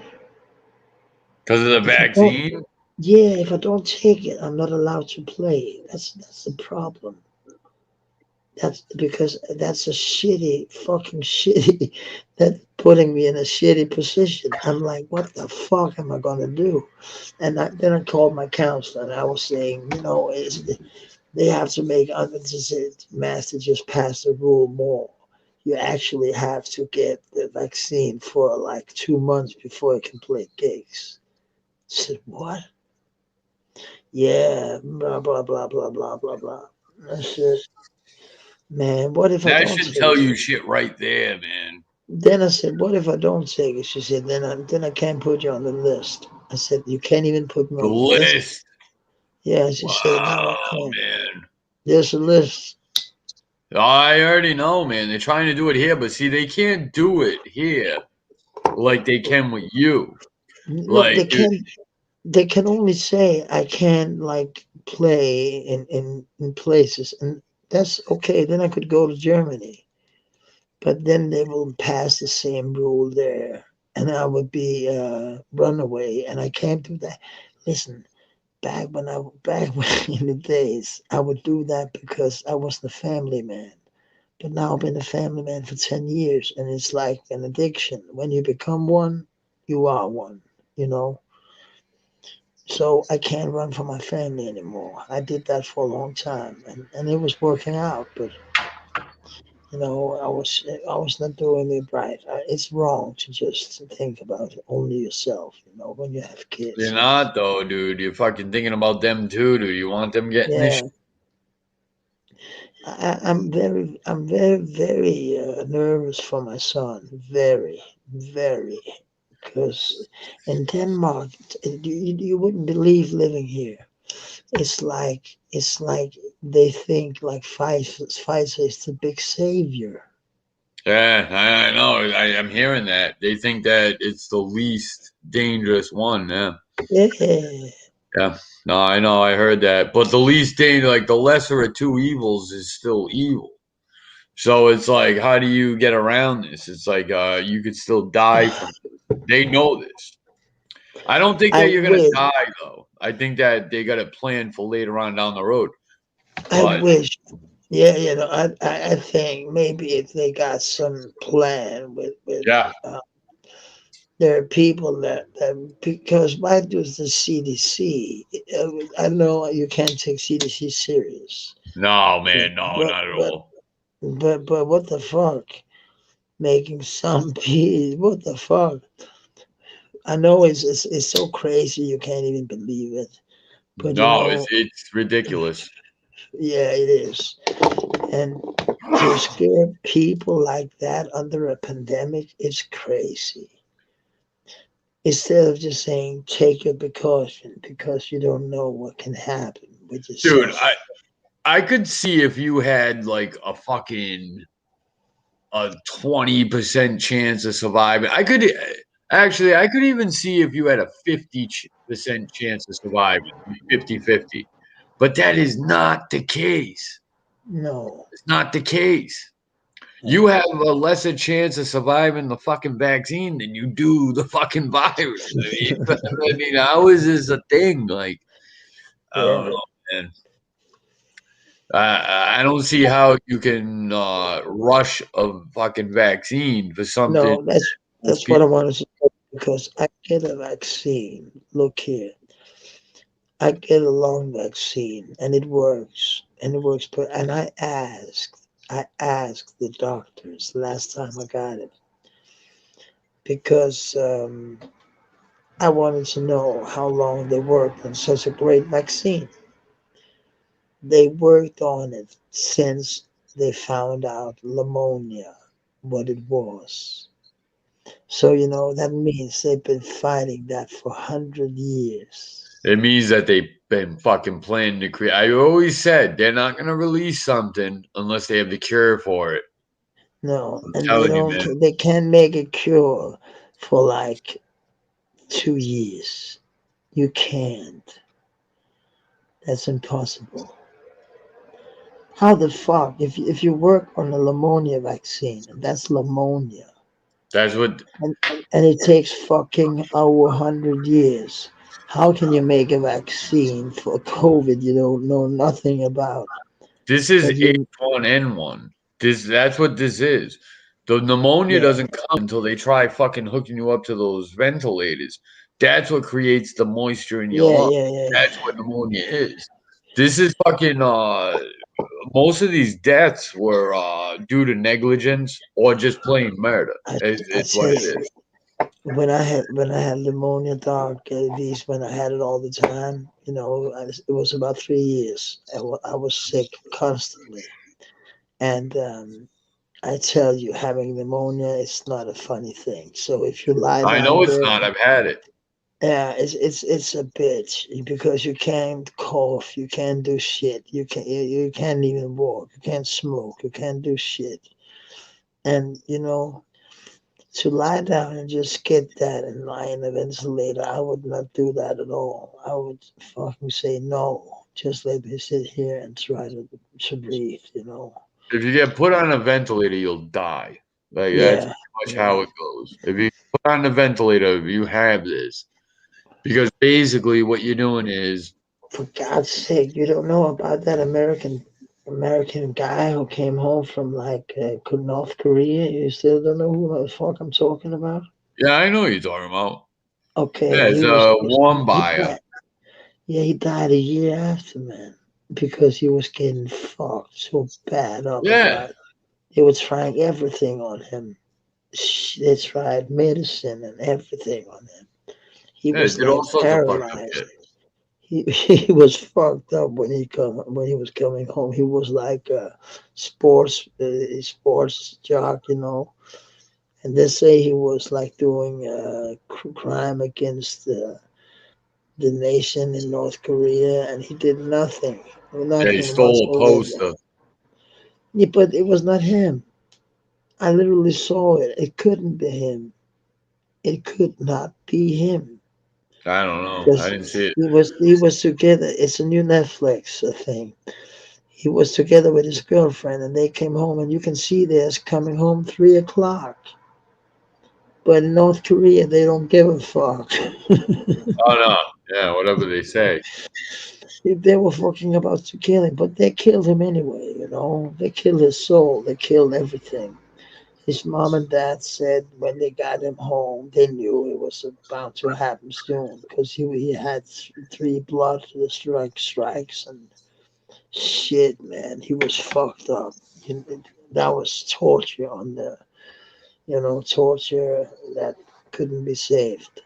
because of the vaccine. Yeah, if I don't take it, I'm not allowed to play. That's the problem. That's because that's a fucking shitty. That putting me in a shitty position. I'm like, what the fuck am I gonna do? And then I called my counselor, and I was saying, they have to make Master just passed the rule more. You actually have to get the vaccine for like 2 months before you can play gigs. I said, what? Yeah, blah blah blah blah blah blah blah. I said, man, what if I That don't should take tell it? you shit right there, man. Then I said, what if I don't take it? She said, then I can't put you on the list. I said, you can't even put me The on the list. list. Yeah, she said, no, I Wow, can't. man. There's a list. I already know, man. They're trying to do it here, but see, they can't do it here like they can with you. No, Like, dude, they can only say I can like play in places, and that's okay. Then I could go to Germany, but then they will pass the same rule there, and I would be runaway, and I can't do that. Listen, back when in the days, I would do that because I was the family man. But now I've been a family man for 10 years, and it's like an addiction. When you become one, you are one, you know. So I can't run from my family anymore. I did that for a long time, and it was working out, but you know, I was not doing it right. It's wrong to just think about only yourself. You know, when you have you're kids. not though, dude. You're fucking thinking about them too, dude. You want them getting this Yeah, very nervous for my son. Very, very, because in Denmark, you wouldn't believe living here. It's like they think like Pfizer is the big savior. Yeah, I know. I'm hearing that. They think that it's the least dangerous one. Yeah. Yeah, Yeah. No, I know. I heard that. But the least danger, like the lesser of two evils, is still evil. So it's like, how do you get around this? It's like you could still die from it. They know this. I don't think I that you're gonna wish. die though. I think that they got it planned for later on down the road. I But wish. Yeah, you know, I think maybe if they got some plan with yeah, there are people that because why does the CDC? I know you can't take CDC serious, no, man, no, but not at but all. but what the fuck? Making some peace? What the fuck? I know it's so crazy you can't even believe it, but you No, know, it's ridiculous. yeah, it is. And to scare people like that under a pandemic is crazy. Instead of just saying take your precaution because you don't know what can happen with Dude, yourself. I could see if you had like a 20% chance of surviving. I could even see if you had a 50% chance of surviving, 50-50. But that is not the case. No, It's not the case. You no. have a lesser chance of surviving the fucking vaccine than you do the fucking virus. I mean, how is this a thing? Like, I don't Yeah, know, man. I don't see how you can rush a fucking vaccine for something no, most that's what I people. wanted to say because I get a vaccine. Look here, I get a lung vaccine and it works and it works. And I asked the doctors last time I got it because I wanted to know how long they worked on such a great vaccine. They worked on it since they found out pneumonia, what it was. So, you know, that means they've been fighting that for 100 years. It means that they've been fucking planning to create. I always said they're not going to release something unless they have the cure for it. No, I'm and telling you, man. they can't make a cure for like 2 years. You can't. That's impossible. How the fuck, if you work on a pneumonia vaccine, and that's pneumonia, That's what and it takes fucking over 100 years. How can you make a vaccine for COVID you don't know nothing about? this is That you, H1N1. That's what this is. The pneumonia yeah, doesn't come until they try fucking hooking you up to those ventilators. That's what creates the moisture in your yeah, lungs. yeah, yeah. That's what pneumonia is. This is fucking most of these deaths were due to negligence or just plain murder. I It's what tell it you, is. when I had pneumonia, doc, at least when I had it all the time, you know, it was about 3 years. I was sick constantly, and I tell you, having pneumonia is not a funny thing. So if you lie I know down it's there not. I've had it. Yeah, it's a bitch because you can't cough, you can't do shit, you can't even walk, you can't smoke, you can't do shit, and to lie down and just get that and lie in a ventilator, I would not do that at all. I would fucking say no. Just let me sit here and try to breathe. If you get put on a ventilator, you'll die. Like that's Yeah, pretty much how yeah. it goes. If you put on a ventilator, you have this because basically what you're doing is For God's sake, you don't know about that American guy who came home from like North Korea. You still don't know who the fuck I'm talking about? yeah, I know what you're talking about. Okay, Yeah, it's a warm he buyer. died. Yeah, he died a year after, man, because he was getting fucked so bad up Yeah, about it. They were trying everything on him. They tried medicine and everything on him. He yeah, it was did all like sorts of fucked up paralyzed. shit. He was fucked up when he was coming home. He was like a sports jock, and they say he was like doing crime against the nation in North Korea, and he did Yeah, he nothing stole a whatsoever. poster. Yeah, but it was not him. I literally saw it. It couldn't be him. It could not be him I don't know. I because didn't see it. he was together. It's a new Netflix thing. He was together with his girlfriend, and they came home, and you can see this coming home 3 o'clock. But in North Korea, they don't give a fuck. Oh no. Yeah, whatever they say. If they were fucking about to kill him, but they killed him anyway. They killed his soul. They killed everything. His mom and dad said when they got him home, they knew it was about to happen soon because he had three blood strikes and shit, man. He was fucked up. That was torture on torture that couldn't be saved.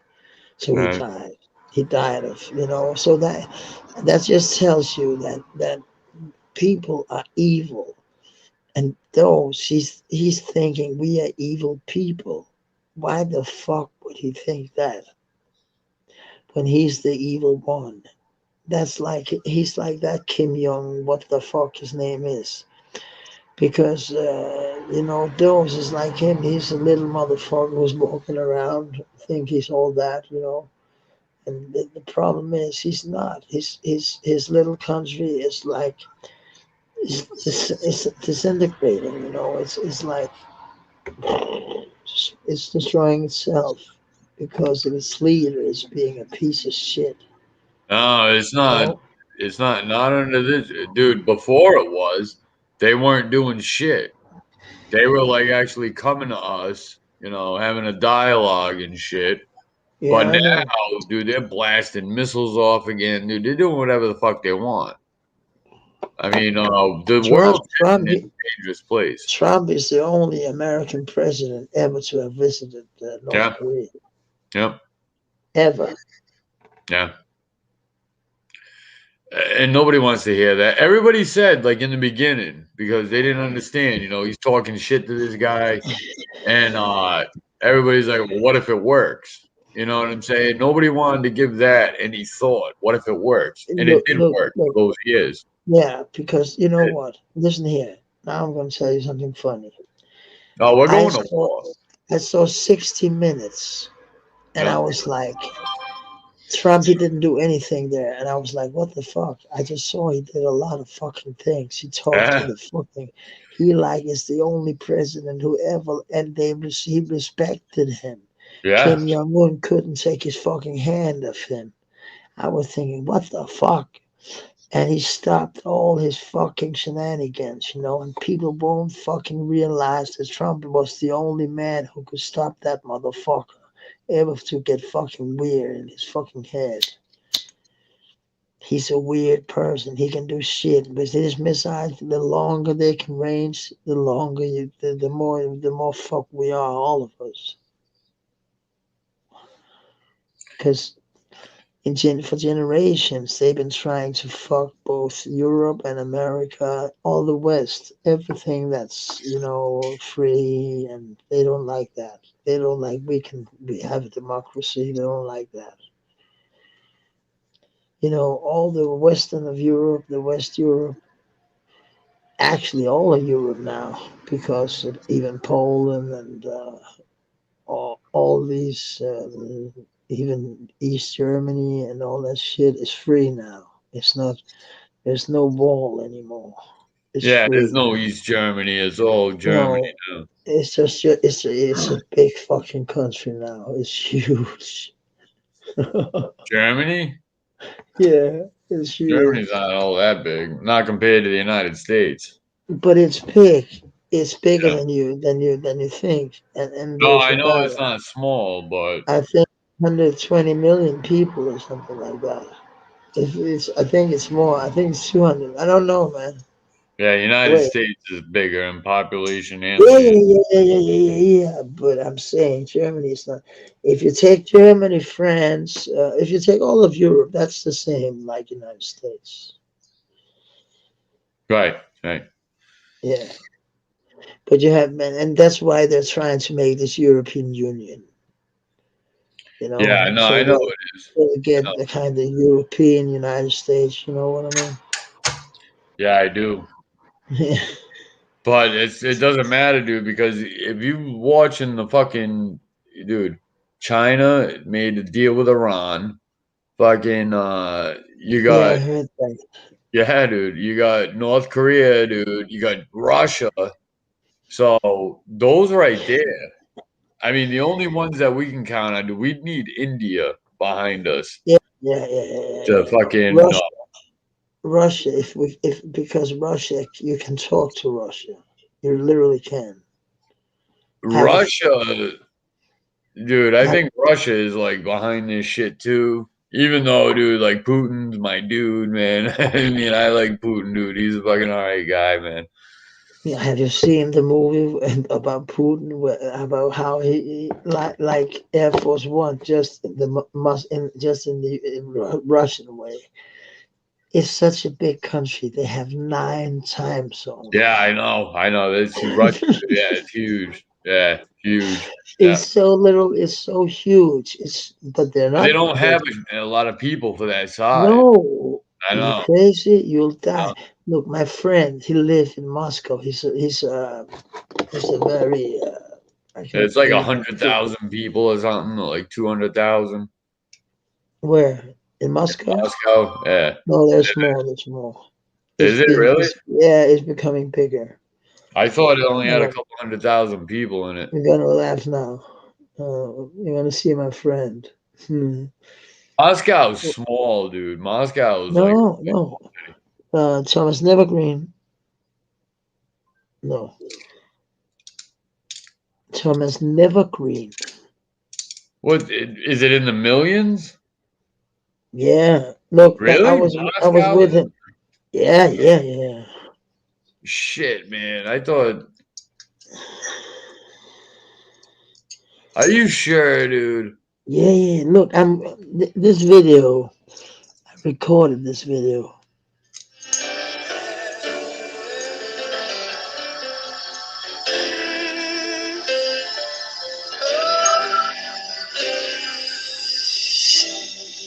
So he Yeah. died. He died so that just tells you that people are evil. And those he's thinking we are evil people. Why the fuck would he think that when he's the evil one? That's like he's like that Kim Jong, what the fuck his name is. Because Dose is like him. He's a little motherfucker who's walking around, think he's all that. And the problem is he's not. His little country is like it's disintegrating. It's like it's destroying itself because its leader is being a piece of shit. No, it's You not. know? It's not under this dude. Before it was, they weren't doing shit. They were like actually coming to us, having a dialogue and shit. But Yeah, I know. now, dude, they're blasting missiles off again, dude. They're doing whatever the fuck they want. I mean, the Trump, world's Trump, getting in a dangerous place. Trump is the only American president ever to have visited North Yeah, Korea. yep, Ever. yeah. And nobody wants to hear that. Everybody said, like in the beginning, because they didn't understand, he's talking shit to this guy. And everybody's like, well, what if it works? You know what I'm saying? Nobody wanted to give that any thought. What if it works? And it Look, did look, work look. for those years. Yeah, because you know what? Listen here. Now I'm going to tell you something funny. Oh, we're I going to saw, war. I saw 60 Minutes, and I Yeah. was like, Trump, he didn't do anything there. And I was like, what the fuck? I just saw he did a lot of fucking things. He talked to Yeah. the fucking, he like is the only president who ever, and he respected him. Yeah. Kim Jong-un couldn't take his fucking hand off him. I was thinking, what the fuck? And he stopped all his fucking shenanigans, and people won't fucking realize that Trump was the only man who could stop that motherfucker ever to get fucking weird in his fucking head. He's a weird person. He can do shit, but his missiles, the longer they can range, the longer the more fuck we are, all of us. Because for generations, they've been trying to fuck both Europe and America, all the West, everything that's free, and they don't like that. They don't like we have a democracy. They don't like that. You know, all the western of Europe, the West Europe, actually all of Europe now, because of even Poland and all these, even East Germany and all that shit is free now. It's not. There's no wall anymore. It's Yeah, there's free. no East Germany. It's all Germany No, now. it's just it's a big fucking country now. It's huge. Germany? Yeah, it's Germany's huge, not all that big, not compared to the United States. but it's big. It's bigger Yeah. than you think. And No, there's I know about it's not small, but I think 120 million people or something like that. It's I think it's more. I think it's 200. I don't know, man. yeah, United Wait. States is bigger in population and Yeah, land. yeah, yeah, yeah, yeah, yeah, yeah, yeah. But I'm saying Germany is not. If you take Germany, France, if you take all of Europe, that's the same like United States. Right, right. Yeah, but you have, and that's why they're trying to make this European Union. You Yeah, know, no, I so know that it is. they No. get the kind of European United States. You know what I mean? Yeah, I do. Yeah, But it doesn't matter, dude, because if you watching the fucking dude, China made a deal with Iran. Fucking you yeah, I got heard that. yeah, dude, you got North Korea, dude, you got Russia. So those right there. I mean, the only ones that we can count on, dude, we need India behind us Yeah, yeah, yeah, yeah, to yeah. fucking Russia, Russia. If because Russia, you can talk to Russia. You literally can have a Russia, dude. I have, think Russia is like behind this shit too. Even though, dude, like Putin's my dude, man. I mean, I like Putin, dude. He's a fucking alright guy, man. yeah, have you seen the movie about Putin, about how he like Air Force One, just just in the Russian way? It's such a big country. They have 9 time Yeah, zones. I know. That's Russia. Yeah, it's huge. Yeah, huge. Yeah, It's so little. It's so huge. But they're they not. don't have a lot of people for that size. No, I are you know. crazy? You'll No. die. Look, my friend, he lives in Moscow. He's a very I can It's like a think hundred thousand people or something, or like 200,000. where in Moscow. Moscow. Yeah. No, there's more. There's more. Is it really? It's becoming bigger. I thought it only had a Uh, couple 100,000 people in it. you're gonna laugh now. You're gonna see my friend. Hmm. Moscow's small, dude. Moscow's like No, no. Thomas Nevergreen. No, Thomas Nevergreen. what is it in the millions? Yeah. Look, Really? I was Moscow? with him. Yeah, yeah, yeah. Shit, man. I thought. Are you sure, dude? Yeah, yeah. Look, this video. I recorded this video.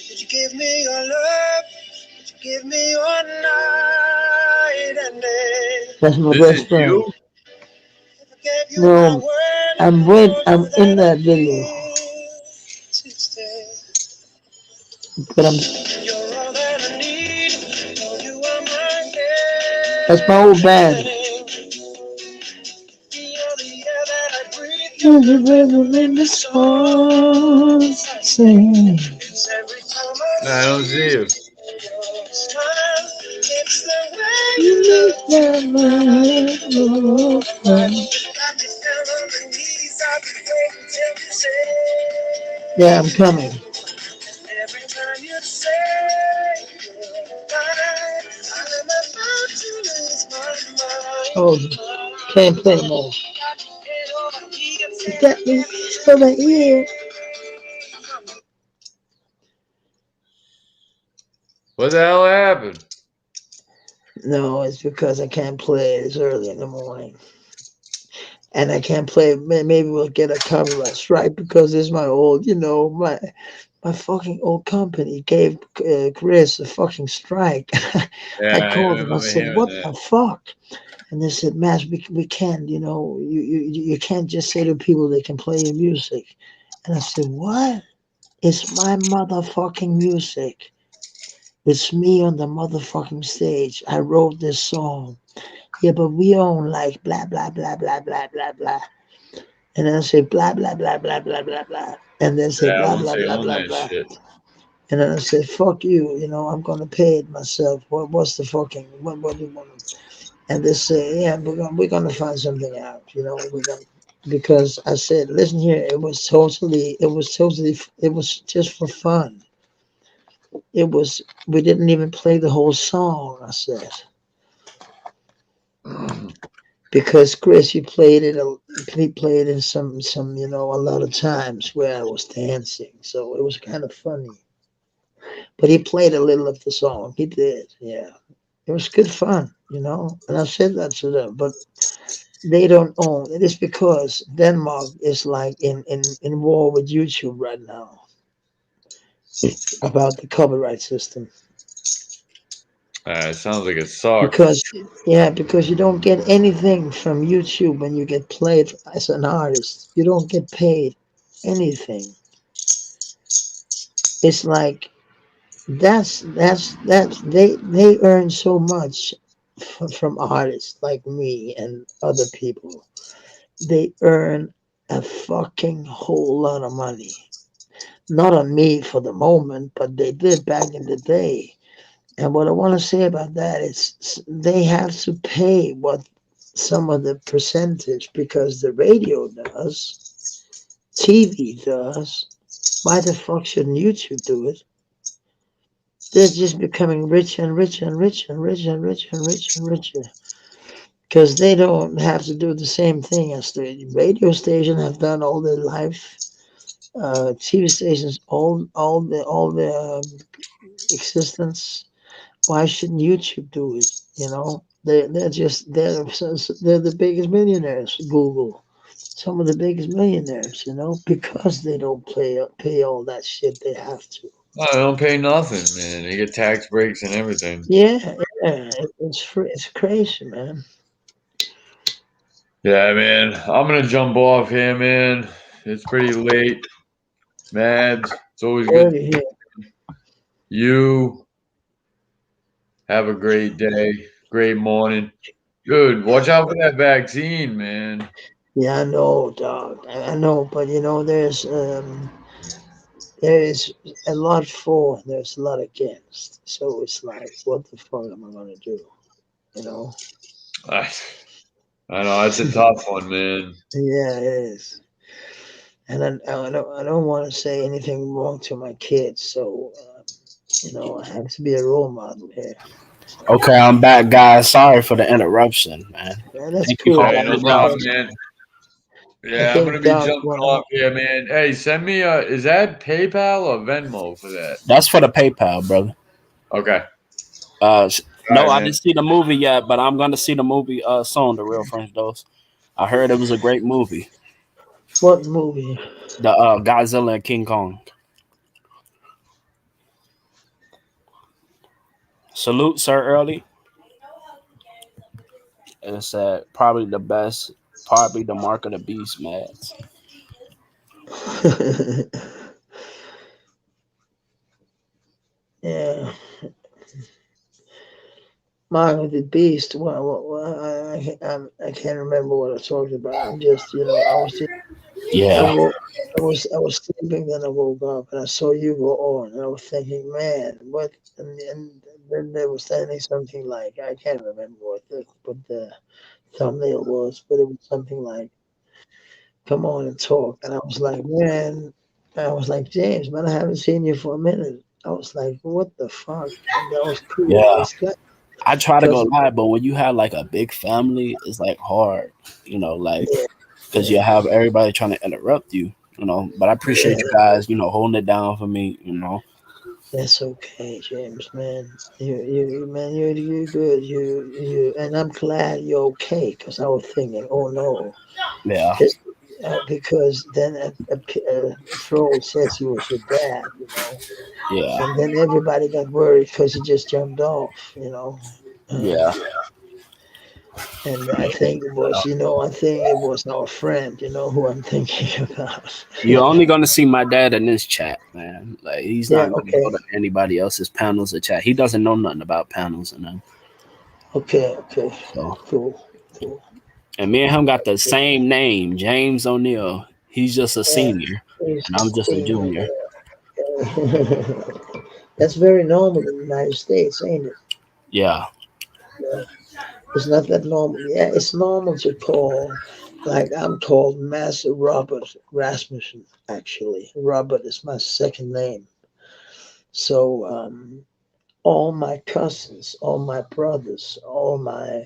Would you give me your love? Would you give me your night and day? That's my This is best friend. you? If I gave you my No, word, I know I'm you in that I that video, live to stay. but You're all that I need. Oh, you are my that's my old band. everything. You're the air that I breathe. There's a rhythm in the songs I sing. 'Cause every time I No, I don't see see you. your smile, it's the way You you make look. my mind go Got fun. me down on the knees. I've been waiting till you say. Yeah, I'm coming. Every time you say goodbye, I'm about to lose my mind. Oh, can't play more. You got me for my ear. What the hell happened? No, it's because I can't play. It's early in the morning. and I can't play it. Maybe we'll get a copyright strike because it's my old, my fucking old company gave Chris a fucking strike. Yeah, I I called them. I remember said, hearing "What that. the fuck?" And they said, "Max, we can't. You can't just say to people they can play your music." And I said, "What? It's my motherfucking music. It's me on the motherfucking stage. I wrote this song. Yeah, but we own like blah blah blah blah blah blah blah." And then I say blah blah blah blah blah blah blah. And then say Yeah, blah once blah they blah own blah that blah. shit. And then I said, "Fuck you, I'm gonna pay it myself. What's the fucking what do you want?" And they say, "Yeah, we're gonna find something out. We're gonna." Because I said, "Listen here, it was just for fun. We didn't even play the whole song." I said, because Chris, you played it, he played it some, a lot of times where I was dancing, so it was kind of funny. But he played a little of the song. He did, yeah. It was good fun, And I said that to them, but they don't own it. Is because Denmark is like in war with YouTube right now about the copyright system. It sounds like it sucks. Because you don't get anything from YouTube when you get played as an artist. You don't get paid anything. It's like that's they earn so much from artists like me and other people. They earn a fucking whole lot of money. Not on me for the moment, but they did back in the day. And what I want to say about that is they have to pay what some of the percentage because the radio does, TV does. Why the fuck shouldn't YouTube do it? They're just becoming richer and richer and richer and richer and richer and richer and richer because they don't have to do the same thing as the radio station have done all their life. TV stations, all the existence. Why shouldn't YouTube do it? They're the biggest millionaires. Google, some of the biggest millionaires. Because they don't pay all that shit they have to. No, they don't pay nothing, man. They get tax breaks and everything. Yeah, it's free. It's crazy, man. Yeah, man. I'm gonna jump off here, man. It's pretty late. Mads, it's always good. Already here. You have a great day, great morning. Dude, watch out for that vaccine, man. Yeah, I know, dog. I know, but there is a lot for, there's a lot against. So it's like, what the fuck am I gonna do? I know it's a tough one, man. Yeah, it is. And I don't want to say anything wrong to my kids, so I have to be a role model here. Okay, I'm back, guys. Sorry for the interruption, man. Yeah, that's Thank you cool. for Hey, holding no it down. problem, man. Yeah, I'm think gonna be Doc jumping wanna- off here, man. Hey, send me is that PayPal or Venmo for that? That's for the PayPal, brother. Okay. No, right, I man. didn't see the movie yet, but I'm gonna see the movie soon. The Real French Dose. I heard it was a great movie. What movie? The Godzilla and King Kong. Salute, Sir Early. It's probably the best, probably the Mark of the Beast, Mads. Yeah. Mark of the Beast. Well, I can't remember what I talked about. I'm just, I was just, Yeah. I was sleeping, then I woke up and I saw you go on, and I was thinking, man, what? And then they were saying something like, I can't remember what the thumbnail was, but it was something like, "Come on and talk," and I was like, man, James, man, I haven't seen you for a minute. I was like, what the fuck? And that was cool. Yeah. I was glad. I try to go live, but when you have like a big family, it's like hard, because you have everybody trying to interrupt you, But I appreciate you guys, holding it down for me, That's okay, James, man. Man, you're good. And I'm glad you're okay. Because I was thinking, oh no, Yeah, this, because then a troll says he was your dad, yeah, and then everybody got worried because he just jumped off, yeah. And I think it was, I think it was our friend, who I'm thinking about. You're only gonna see my dad in this chat, man. Like he's Yeah. not gonna Okay. go to anybody else's panels or chat. He doesn't know nothing about panels and them. Okay. Okay. So, Cool. Cool. and me and him got the same name, James O'Neal. He's just a Yeah. senior, and I'm just a junior. That's very normal in the United States, ain't it? Yeah, Yeah. It's not that normal. Yeah, it's normal to call, like I'm called Master Robert Rasmussen, actually. Robert is my second name. So all my cousins, all my brothers, all my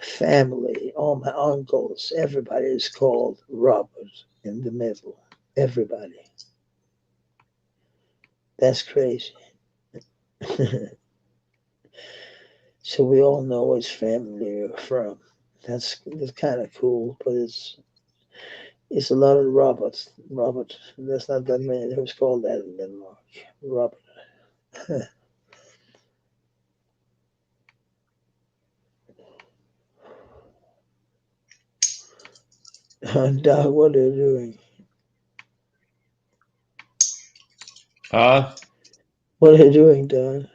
family, all my uncles, everybody is called Robert in the middle. Everybody. That's crazy. So we all know which family we're from. That's kind of cool, but it's a lot of Roberts. Robert. There's not that many who's called that in Denmark. Robert. Doc, what are you doing? Huh? What are you doing, Don?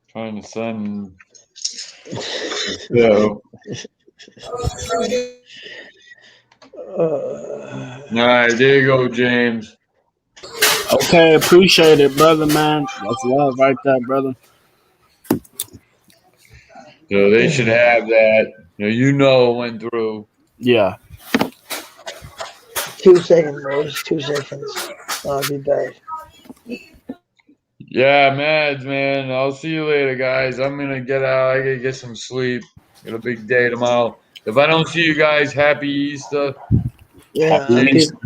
Trying to send. So, Uh, all right, there you go, James. okay, appreciate it, brother, man. That's love right there, brother. So they should have that. You know, it went through. Yeah. 2 seconds, boys. 2 seconds. I'll be back. Yeah, Mads, man. I'll see you later, guys. I'm gonna get out. I gotta get some sleep. Got a big day tomorrow. If I don't see you guys, happy Easter. Yeah, Happy I'll be. Easter.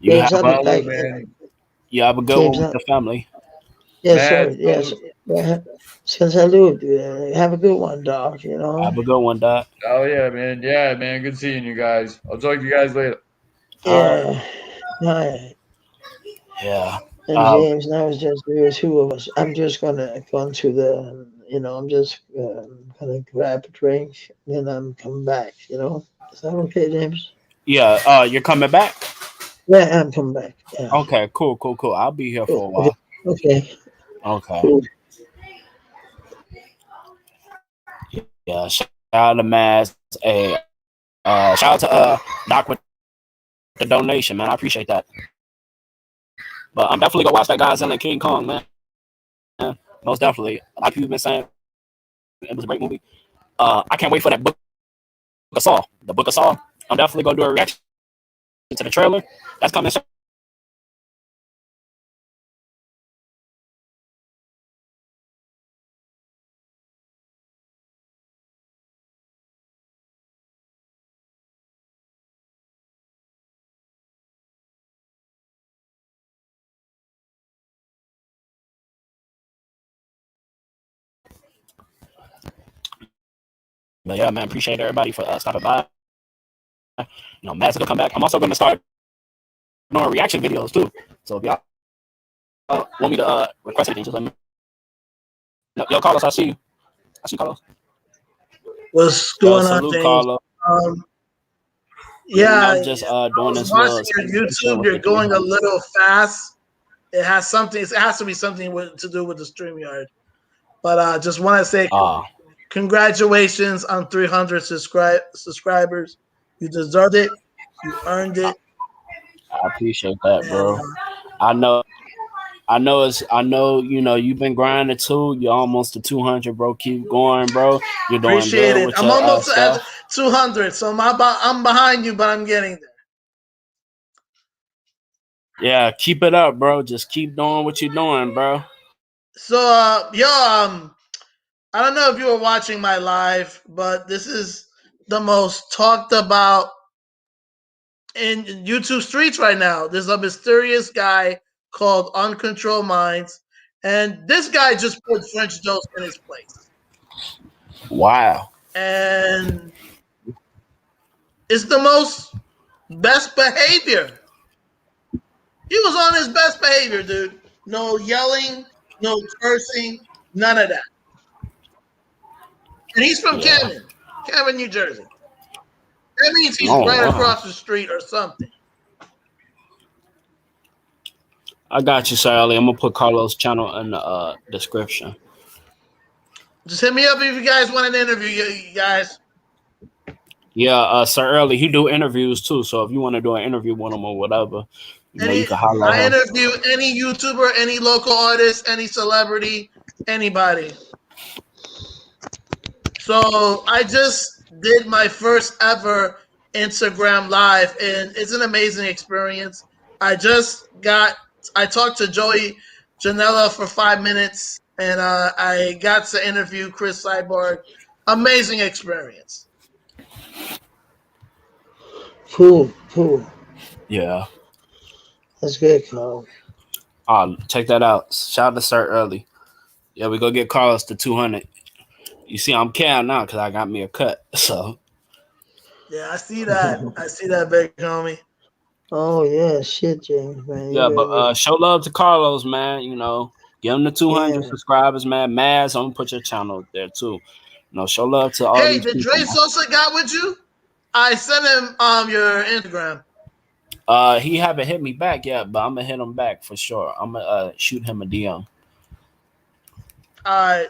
You James, I'll be have back. Man. you have a good James, one with the family. yeah, Mads, sorry. Yes. Salute. Have a good one, Doc. Have a good one, Doc. oh yeah, man. Yeah, man. Good seeing you guys. I'll talk to you guys later. All right. Yeah. Hi. Yeah. And James, now it's just the two of us. I'm just gonna go to the, I'm just gonna grab a drink, then I'm coming back. Is that okay, James? Yeah. You're coming back? Yeah, I'm coming back. Yeah. Okay. Cool. I'll be here for a Okay. while. Okay. Okay. Cool. Yeah. Shout out to Maz. Hey, shout out to Doc with the donation, man. I appreciate that. But I'm definitely gonna watch that Godzilla King Kong, man. Most definitely. Like you've been saying, it was a great movie. I can't wait for that Book of Saw. The Book of Saw. I'm definitely gonna do a reaction to the trailer. That's coming soon. But yeah, man, appreciate everybody for stopping by. Matt's gonna come back. I'm also gonna start doing reaction videos too. So if y'all want me to request anything, just let me know. Yo, Carlos, I see you. I see Carlos. What's going on, Salute, James? Carlos. Yeah, I'm just doing this watching your YouTube. You're going a little fast. It has something. It has to be something to do with the StreamYard. But just want to say congratulations on 300 subscribers. You deserved it. You earned it. I appreciate that, bro. I know, you've been grinding too. You're almost to 200, bro. Keep going, bro. You're doing Appreciate good it. with I'm your almost stuff. at 200, so I'm behind you, but I'm getting there. Yeah, keep it up, bro. Just keep doing what you're doing, bro. So, I don't know if you were watching my live, but this is the most talked about in YouTube streets right now. There's a mysterious guy called Uncontrolled Minds, and this guy just put French Dose in his place. Wow. And it's the most best behavior. He was on his best behavior, dude. No yelling, no cursing, none of that. And he's from Camden, New Jersey. That means he's right across the street or something. I got you, Sir Ellie. I'm gonna put Carlos' channel in the description. Just hit me up if you guys want an interview, you guys. Yeah, Sir Early, he do interviews too. So if you want to do an interview with him or whatever, you can highlight I him. interview any YouTuber, any local artist, any celebrity, anybody. So I just did my first ever Instagram live, and it's an amazing experience. I talked to Joey Janela for 5 minutes, and I got to interview Chris Cyborg. Amazing experience. Cool. Yeah. That's good, Carl. Check that out. Shout out to Sir Early. Yeah, we go get Carlos to 200. You see, I'm Cal now because I got me a cut. So. Yeah, I see that. I see that, big homie. Oh yeah, shit, James, man. Yeah, but show love to Carlos, man. You know, give him the 200 subscribers, man. Maz, I'm gonna put your channel there too. You know, show love to all. Hey, these did people, Dre man. Sosa got with you? I sent him your Instagram. He haven't hit me back yet, but I'm gonna hit him back for sure. I'm gonna shoot him a DM. All right.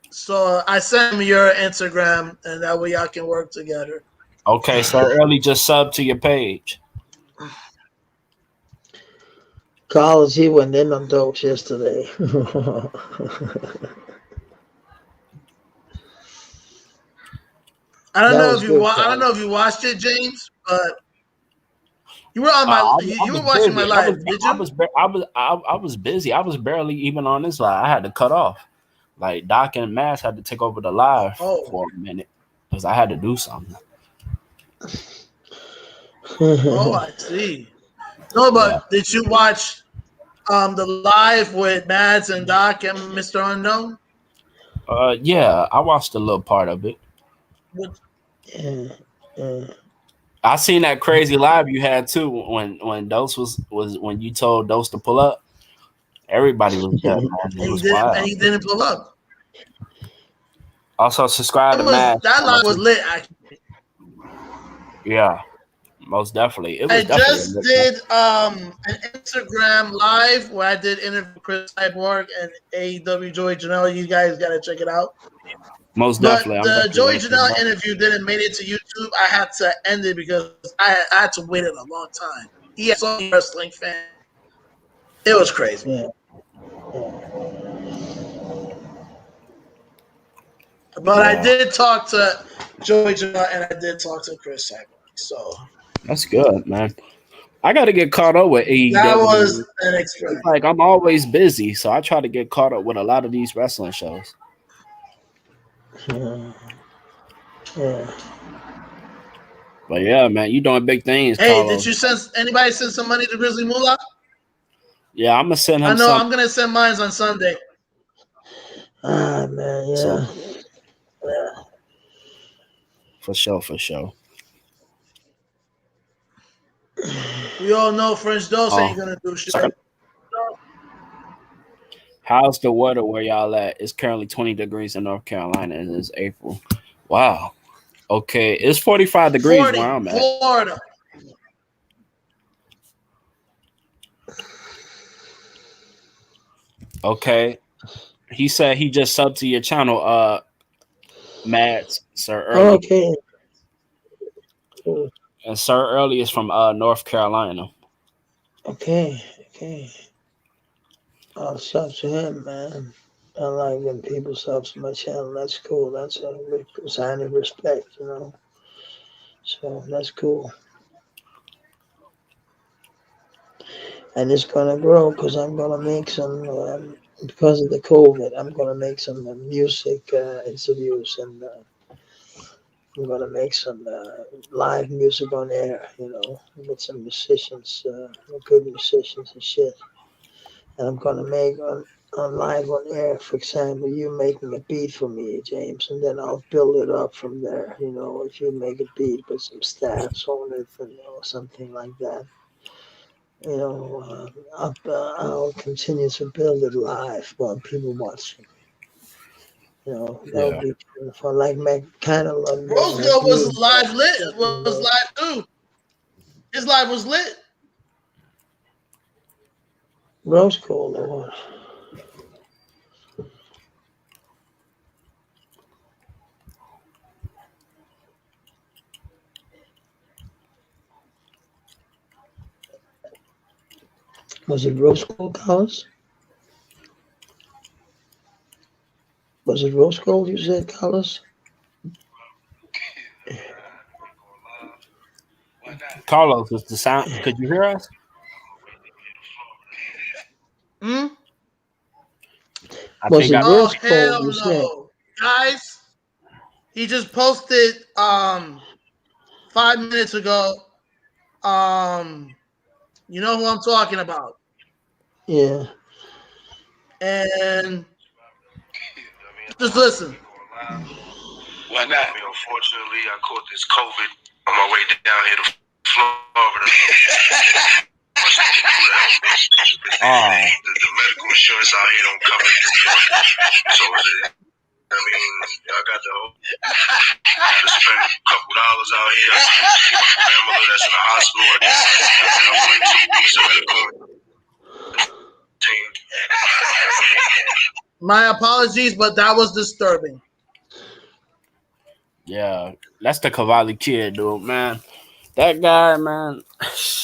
So I sent him your Instagram, and that way y'all can work together. Okay, Sir Early just sub to your page. Carlos, he went in on dopes yesterday. I don't know if you watched it, James, but you were on my. You were watching my live, did you? I was busy. I was barely even on this live. I had to cut off. Like Doc and Mass had to take over the live for a minute because I had to do something. Oh, I see. No, but did you watch the live with Mads and Doc and Mr. Unknown? Yeah, I watched a little part of it. I seen that crazy live you had too when Dose was when you told Dose to pull up. Everybody was there, man. And he didn't pull up. Also, subscribe to Matt. That live was lit, actually. Yeah, most definitely. I just did an Instagram live where I did interview Chris Cyborg and AEW Joey Janela. You guys got to check it out. Most definitely. The Joey Janela interview didn't make it to YouTube. I had to end it because I had to wait a long time. He had so many wrestling fans. It was crazy. Yeah. But I did talk to Joey Janela and I did talk to Chris Cyborg. So that's good, man. I got to get caught up with AEW. That was an experience. Like I'm always busy, so I try to get caught up with a lot of these wrestling shows. Yeah. But yeah, man, you doing big things. Hey, Carlos. did you anybody send some money to Grizzly Moolah? Yeah, I'm gonna send him. I know I'm gonna send mine on Sunday. Man, yeah. For sure. We all know French Dose ain't gonna do shit. How's the weather where y'all at? It's currently 20 degrees in North Carolina and it's April. Wow. Okay, it's 45 degrees where I'm at. Florida. Okay. He said he just subbed to your channel, Matt, Sir Early. Okay. And Sir Early is from North Carolina. Okay. I'll sub to him, man. I like when people sub to my channel. That's cool. That's a sign of respect, you know. So that's cool. And it's gonna grow because I'm gonna make some because of the COVID. I'm gonna make some music interviews and I'm gonna make some live music on air, with some musicians, good musicians and shit. And I'm gonna make on live on air, for example, you making a beat for me, James, and then I'll build it up from there. If you make a beat with some stats on it, and something like that. I'll continue to build it live while people watching. That'll be fun. Like kind of like Rose Gold was live lit. Was live too. His live was lit. Rose Gold or what? Was it Rose Gold, Carlos? Was it Rose Gold you said, Carlos? Carlos, was the sound? Could you hear us? Hmm? Was it Rose Gold hell you said? no. Guys, he just posted 5 minutes ago. You know who I'm talking about. Yeah. And just listen. Why not? I mean, unfortunately, I caught this COVID on my way down here to Florida. The medical insurance out here don't cover this. So, I mean, I got to spend a couple dollars out here. My grandmother that's in the hospital. I went 2 weeks of medical. My apologies, but that was disturbing. Yeah, that's the Cavalli kid, dude, man. That guy, man.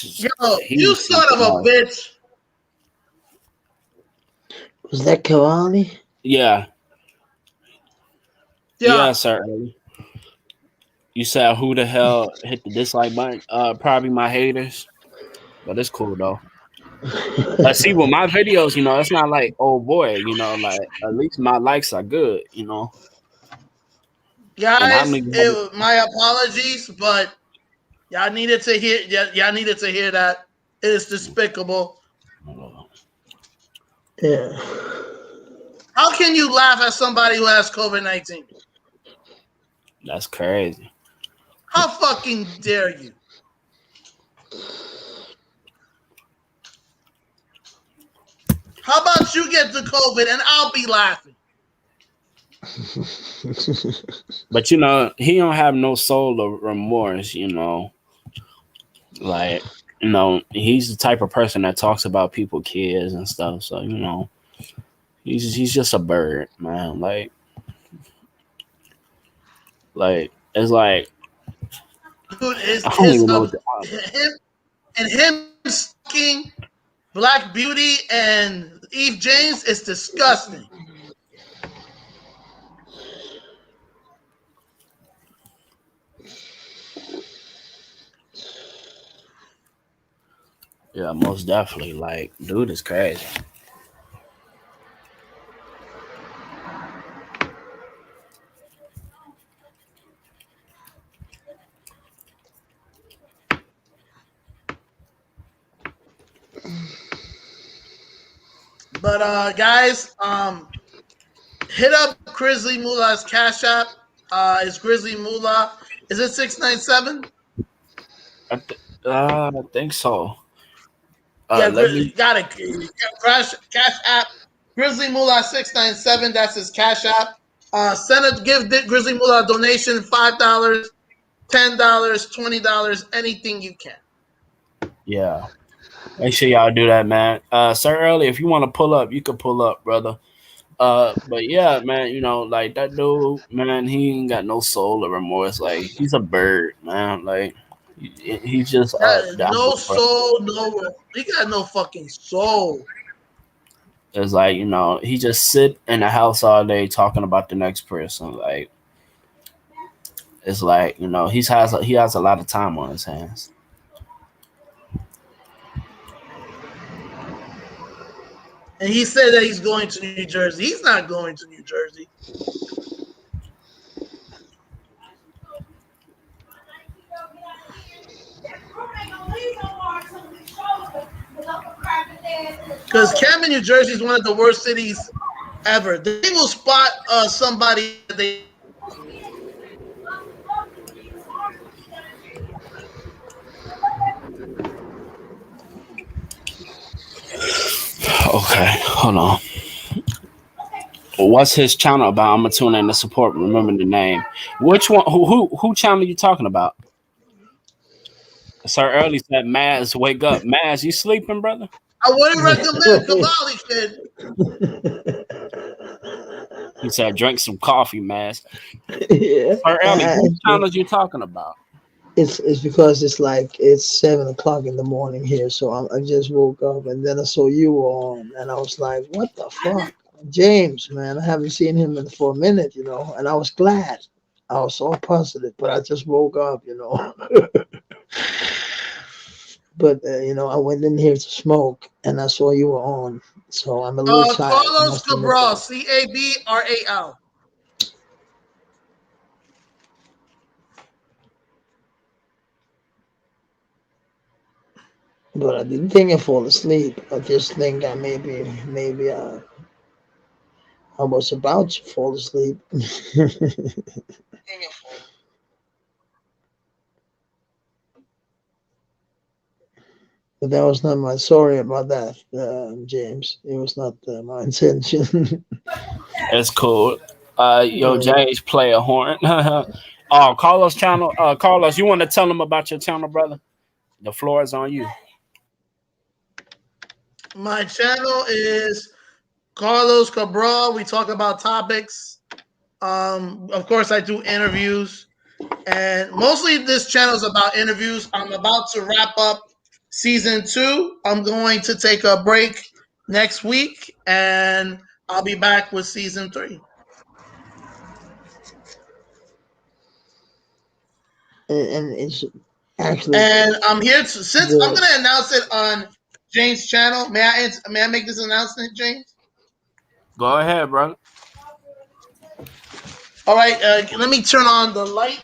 Yo, you son of a bitch. Was that Cavalli? Yeah. Yeah, sir. You said who the hell hit the dislike button? Probably my haters. But it's cool though. But see, with my videos, it's not like, oh boy, like at least my likes are good, Guys, my apologies, but y'all needed to hear. Y'all needed to hear that. It is despicable. Yeah. How can you laugh at somebody who has COVID-19? That's crazy. How fucking dare you? How about you get the COVID and I'll be laughing? But he don't have no soul or remorse, like, he's the type of person that talks about people, kids and stuff. So, he's just a bird, man. Like it's like, dude, him sucking Black Beauty and Eve James is disgusting. Yeah, most definitely. Like, dude is crazy. But guys, hit up Grizzly Mullah's Cash App. It's Grizzly Mullah. Is it 697? I think so. Yeah, got it. Cash App. Grizzly Mullah 697. That's his Cash App. Give Grizzly Mullah a donation, $5, $10, $20, anything you can. Yeah. Make sure y'all do that, man. Sir Early, if you want to pull up, you can pull up, brother. But yeah, man, like that dude, man, he ain't got no soul or remorse. Like, he's a bird, man. Like, he's just no soul, he got no fucking soul. It's like, he just sit in the house all day talking about the next person. Like, it's like, he has a lot of time on his hands. And he said that he's going to New Jersey. He's not going to New Jersey. Because Camden, New Jersey is one of the worst cities ever. They will spot somebody that they. Okay, hold on. What's his channel about? I'm gonna tune in to support. Remember the name. Which one? Who channel you talking about? Sir Early said, "Maz, wake up, Maz. You sleeping, brother?" I wouldn't recommend Cavalli, kid. He said, "Drink some coffee, Maz." Yeah. Sir Early, whose channels you talking about? It's because it's 7 o'clock in the morning here, so I just woke up and then I saw you on, and I was like, "What the fuck, James, man? I haven't seen him for a minute, you know." And I was glad. I was so positive, but I just woke up, you know. But you know, I went in here to smoke, and I saw you were on, so I'm a little tired. Carlos Cabral, Cabral. But I didn't think I fall asleep. I just think I maybe I was about to fall asleep. But that was not my sorry about that, James. It was not my intention. It's cool. Yo, James play a horn. Oh, Carlos channel. Carlos, you want to tell them about your channel, brother? The floor is on you. My channel is Carlos Cabral. We talk about topics. Of course, I do interviews, and mostly this channel is about interviews. I'm about to wrap up season 2. I'm going to take a break next week, and I'll be back with season 3. And it's actually. And I'm here since I'm going to announce it on James' channel. May I make this announcement, James? Go ahead, brother. All right, let me turn on the light.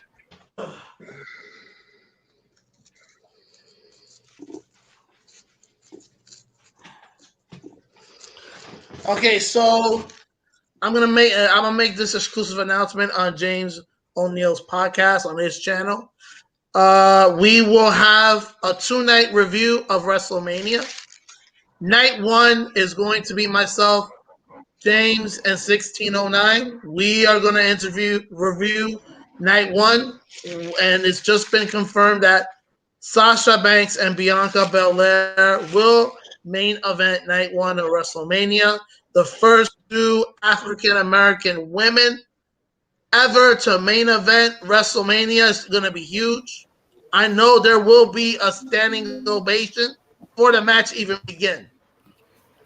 Okay, so I'm gonna make this exclusive announcement on James O'Neill's podcast on his channel. We will have a 2-night review of WrestleMania. Night 1 is going to be myself, James, and 1609. We are going to review Night 1, and it's just been confirmed that Sasha Banks and Bianca Belair will main event Night 1 of WrestleMania. The first 2 African American women ever to main event WrestleMania is going to be huge. I know there will be a standing ovation before the match even begins.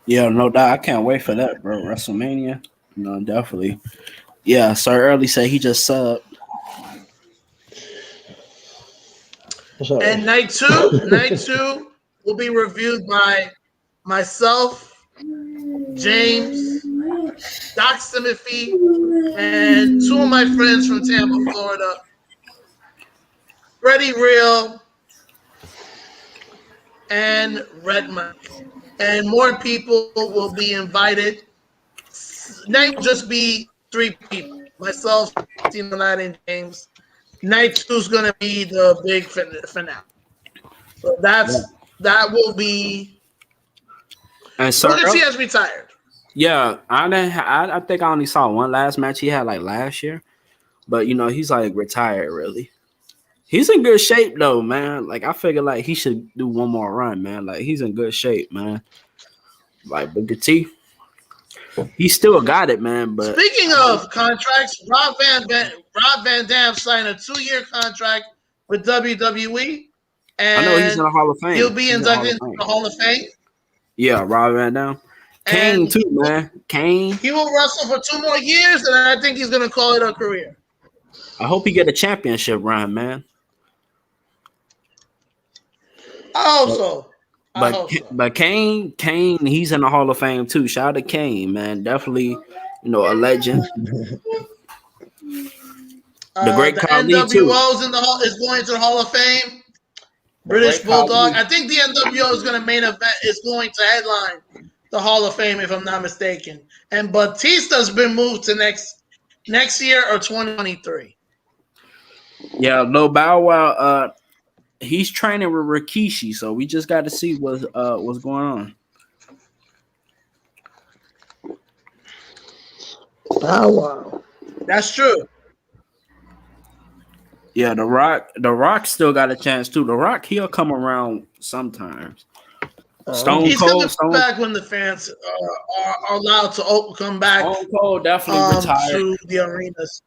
Yeah, no doubt. I can't wait for that, bro. WrestleMania. No, definitely. Yeah, Sir Early said he just subbed. And night two will be reviewed by myself, James, Doc Timothy, and 2 of my friends from Tampa, Florida, Freddie Real and Red Mike. And more people will be invited. Night will just be 3 people. Myself, Tino Knight, and James. Night 2 is going to be the big finale. So that will be. And Sir Look at she has retired. Yeah, I think I only saw one last match he had like last year, but you know he's like retired really. He's in good shape though, man. Like I figure like he should do one more run, man. Like he's in good shape, man. Like Booker T, he still got it, man. But speaking of contracts, Rob Van Dam signed a 2-year contract with WWE, and I know he's in the Hall of Fame. He'll be inducted into the Hall of Fame. Yeah, Rob Van Dam. Kane too, man. Kane. He will wrestle for 2 more years, and I think he's gonna call it a career. I hope he get a championship run, man. I hope so. But Kane, he's in the Hall of Fame too. Shout out to Kane, man. Definitely, you know, a legend. The great the Khali NWO's too. is going to the Hall of Fame. British Bulldog. I think the NWO is going to main event. Is going to headline the Hall of Fame, if I'm not mistaken. And Batista's been moved to next year or 2023. Yeah, Lil Bow Wow. He's training with Rikishi, so we just got to see what's going on. Bow Wow. That's true. Yeah, The Rock still got a chance too. The Rock, he'll come around sometimes. Stone He's Cold, coming back when the fans are allowed to come back. Stone Cold definitely retired to the arenas.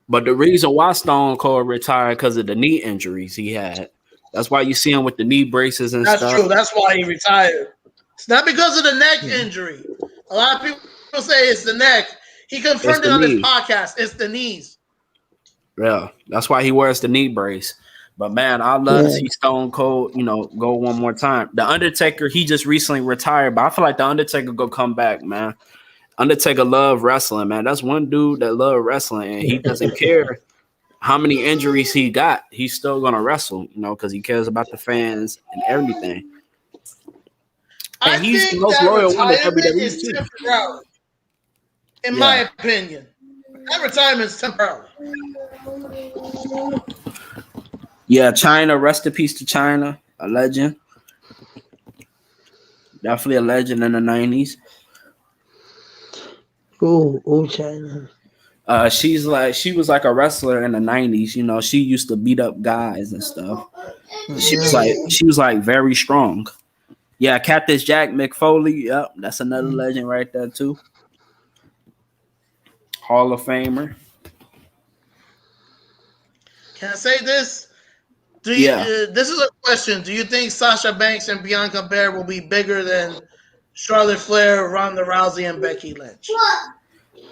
But the reason why Stone Cold retired because of the knee injuries he had. That's why you see him with the knee braces and stuff. That's true. That's why he retired. It's not because of the neck injury. A lot of people say it's the neck. He confirmed it on his podcast. It's the knees. Yeah, that's why he wears the knee brace. But man, I'd love to see Stone Cold, go one more time. The Undertaker, he just recently retired, but I feel like the Undertaker go come back, man. Undertaker love wrestling, man. That's one dude that love wrestling, and he doesn't care how many injuries he got. He's still gonna wrestle, because he cares about the fans and everything. And he's the most loyal one to WWE too. Temporary, in my opinion. That retirement's temporary. Yeah, China, rest in peace to China, a legend. Definitely a legend in the 90s. Ooh, China. She was like a wrestler in the 90s. She used to beat up guys and stuff. She was like very strong. Yeah, Cactus Jack McFoley. Yep, that's another legend right there too. Hall of Famer. Can I say this? This is a question. Do you think Sasha Banks and Bianca Belair will be bigger than Charlotte Flair, Ronda Rousey, and Becky Lynch?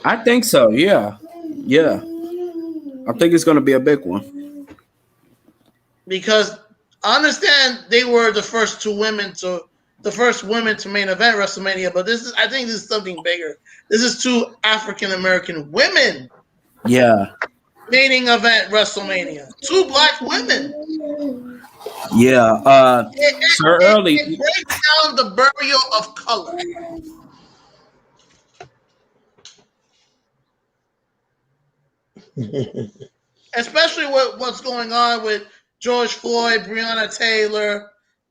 I think so. Yeah. I think it's going to be a big one. Because I understand they were the first women to main event WrestleMania, but I think this is something bigger. This is two African American women. Yeah. Main event WrestleMania. Two black women. Yeah. Sir Early. It breaks down the burial of color. Especially with what's going on with George Floyd, Breonna Taylor,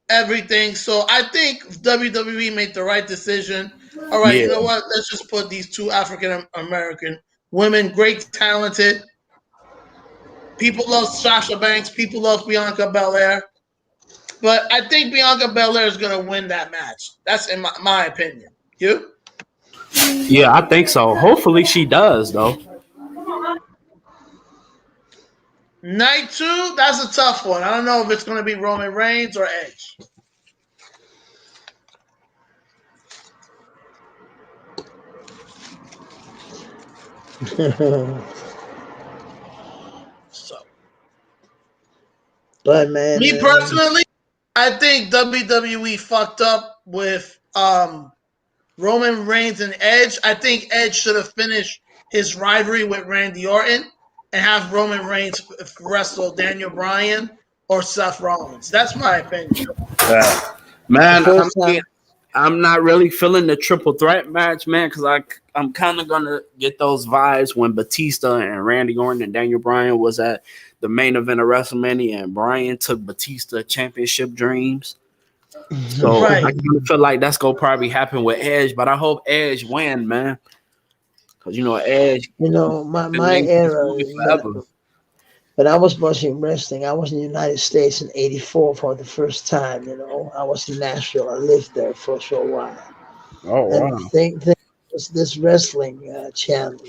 everything. So I think WWE made the right decision. All right, You know what? Let's just put these two African American women, great, talented. People love Sasha Banks. People love Bianca Belair. But I think Bianca Belair is going to win that match. That's in my opinion. You? Yeah, I think so. Hopefully she does, though. Night 2, that's a tough one. I don't know if it's going to be Roman Reigns or Edge. But man, me personally, I think WWE fucked up with Roman Reigns and Edge. I think Edge should have finished his rivalry with Randy Orton and have Roman Reigns wrestle Daniel Bryan or Seth Rollins. That's my opinion. Man, I'm not really feeling the triple threat match, man, because I'm kind of going to get those vibes when Batista and Randy Orton and Daniel Bryan was at the main event of WrestleMania, and Bryan took Batista championship dreams. So I kind of feel like that's going to probably happen with Edge, but I hope Edge win, man. Because, Edge. My era. When I was watching wrestling, I was in the United States in '84 for the first time. I was in Nashville. I lived there for a short while. Oh, wow. And thing was this wrestling channel,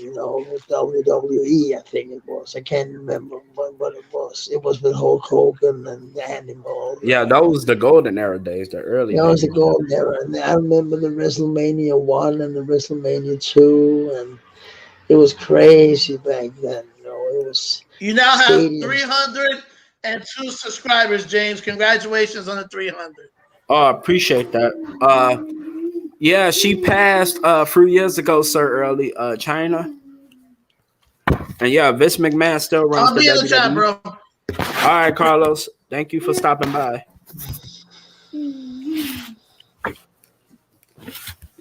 with WWE, I think it was. I can't remember what it was. It was with Hulk Hogan and Animal. Yeah, that was the golden era days, the early That was the golden era. And I remember the WrestleMania 1 and the WrestleMania 2, and it was crazy back then. It was. You now have 302 subscribers, James. Congratulations on the 300. Oh, I appreciate that. Yeah, she passed a few years ago, Sir Early, China. And yeah, Vince McMahon still runs I'll be in the chat, bro. All right, Carlos. Thank you for stopping by.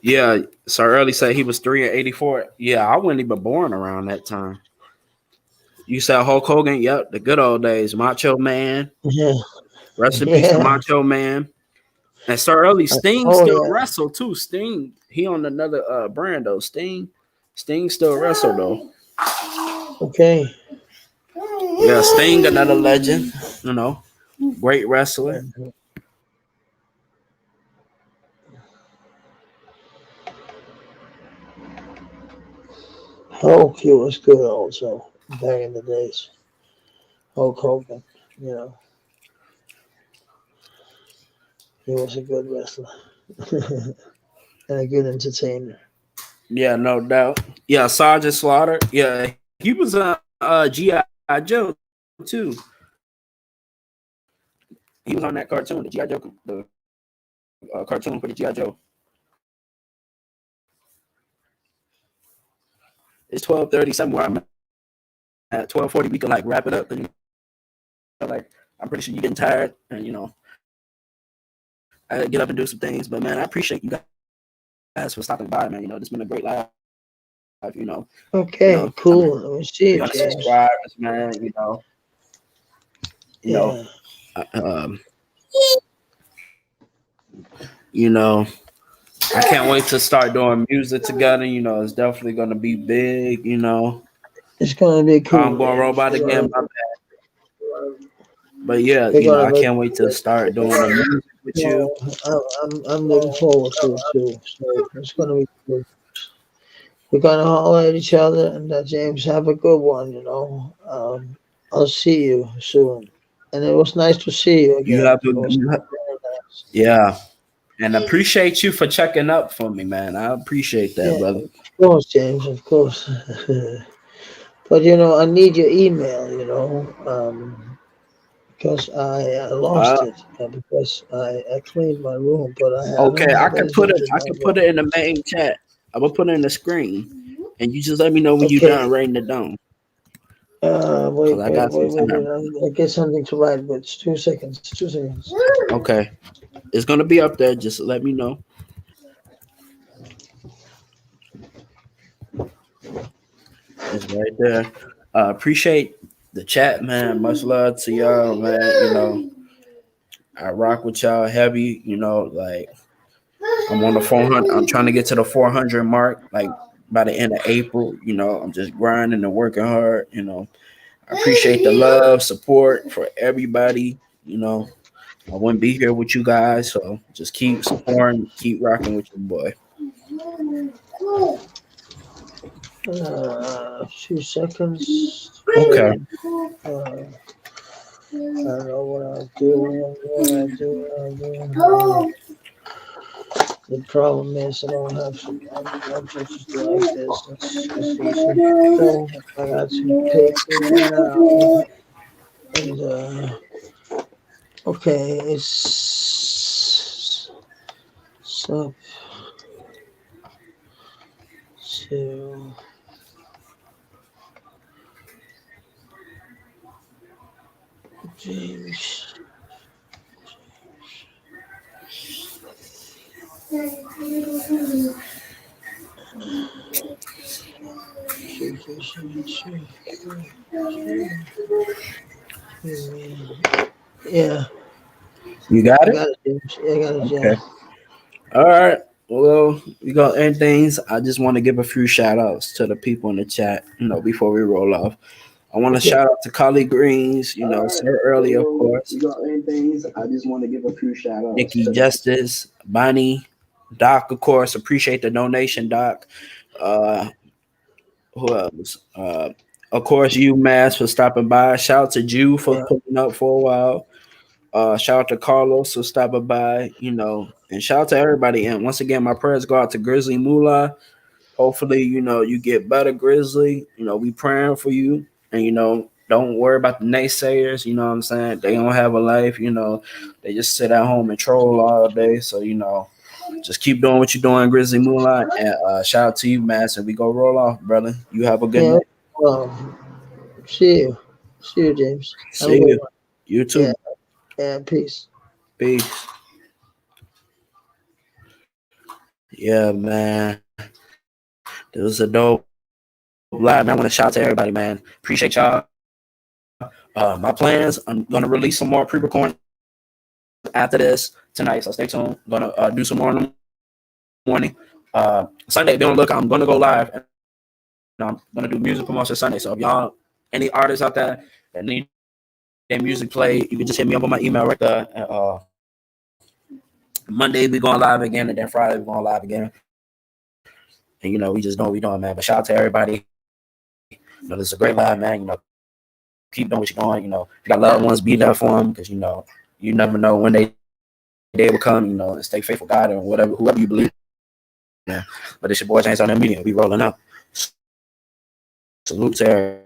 Yeah, Sir Early said he was 3 and 84. Yeah, I wasn't even born around that time. You said Hulk Hogan? Yep, the good old days. Macho Man. Yeah. Rest in peace to Macho Man. And Sir Early, Sting still wrestle too. Sting, he on another brand though. Sting still wrestle though. Okay. Yeah, Sting, another legend. You know, great wrestler. Hulk, he was good also back in the days. Hulk Hogan, you know, he was a good wrestler and a good entertainer. Yeah, no doubt. Yeah, Sergeant Slaughter. Yeah, he was a G.I. Joe too. He was on that cartoon, the G.I. Joe, the cartoon for the G.I. Joe. It's 12:37 where I'm at 12:40. We can like wrap it up, and like I'm pretty sure you're getting tired, and you know, I gotta get up and do some things. But man, I appreciate you guys for stopping by, man. You know, it's been a great life. You know. Okay, you know, cool. Let me see it, James. Subscribers, man. You know, I can't wait to start doing music together. You know, it's definitely gonna be big. You know, it's gonna be cool. I'm going robot again. My bad. But yeah, you know, I can't wait to start doing the music with you. I'm looking forward to it too. So it's gonna be good. We're gonna holler at each other, and James, have a good one. You know, I'll see you soon, and it was nice to see you again. Yeah, and appreciate you for checking up for me, man. I appreciate that, brother. Of course, James, of course. But you know, I need your email. You know, because I lost it because I cleaned my room, but I can put it in the main chat. I will put it in the screen, and you just let me know when you're done writing it down. Wait. I get something to write, but it's 2 seconds. 2 seconds. Okay. It's going to be up there. Just let me know. It's right there. Appreciate the chat, man. Much love to y'all, man. You know, I rock with y'all heavy. You know, like I'm on the 400. I'm trying to get to the 400 mark, like by the end of April. You know, I'm just grinding and working hard. You know, I appreciate the love, support for everybody. You know, I wouldn't be here with you guys, so just keep supporting, keep rocking with your boy. 2 seconds. Okay. I don't know what I'll do. The problem is I don't have some objects like this. It's easy. So I got some paper now. And okay, it's sub to James. Yeah. You got it? I got it, Okay. James. All right. Well, we got end things. I just want to give a few shout outs to the people in the chat, you know, before we roll off. I want to shout out to Collie Greens, you know, Sir Early, of course. We got end things. I just want to give a few shout outs. Nikki Justice, Bonnie, Doc, of course. Appreciate the donation, Doc. Who else? Of course, you, Mass, for stopping by. Shout out to Jew for putting up for a while. Shout out to Carlos for stopping by, you know, and shout out to everybody. And once again, my prayers go out to Grizzly Moolah. Hopefully, you know, you get better, Grizzly. You know, we praying for you. And, you know, don't worry about the naysayers. You know what I'm saying? They don't have a life, you know. They just sit at home and troll all day. So, you know, just keep doing what you're doing, Grizzly Moolah. And shout out to you, Mass. And we go roll off, brother. You have a good night. Well, see you. See you, James. See you. You too. Yeah. And peace. Peace. Yeah, man. It was a dope live, man. I want to shout out to everybody, man. Appreciate y'all. My plans, I'm going to release some more pre-recording after this tonight, so stay tuned. I'm going to do some more in the morning. Sunday, be on the lookout. I'm going to go live, and I'm going to do music promotion Sunday. So if y'all, any artists out there that need their music played, you can just hit me up on my email right there. Monday, we going live again, and then Friday, we going live again. And, you know, we just know what we doing, man. But shout out to everybody. You know, this is a great live, man. You know, keep doing what you're doing. You know, if you got loved ones, be there for them, because, you know, you never know when they will come, you know, and stay faithful God or whatever, whoever you believe. Yeah. But it's your boy James on that media. We rolling up. Salute to everybody.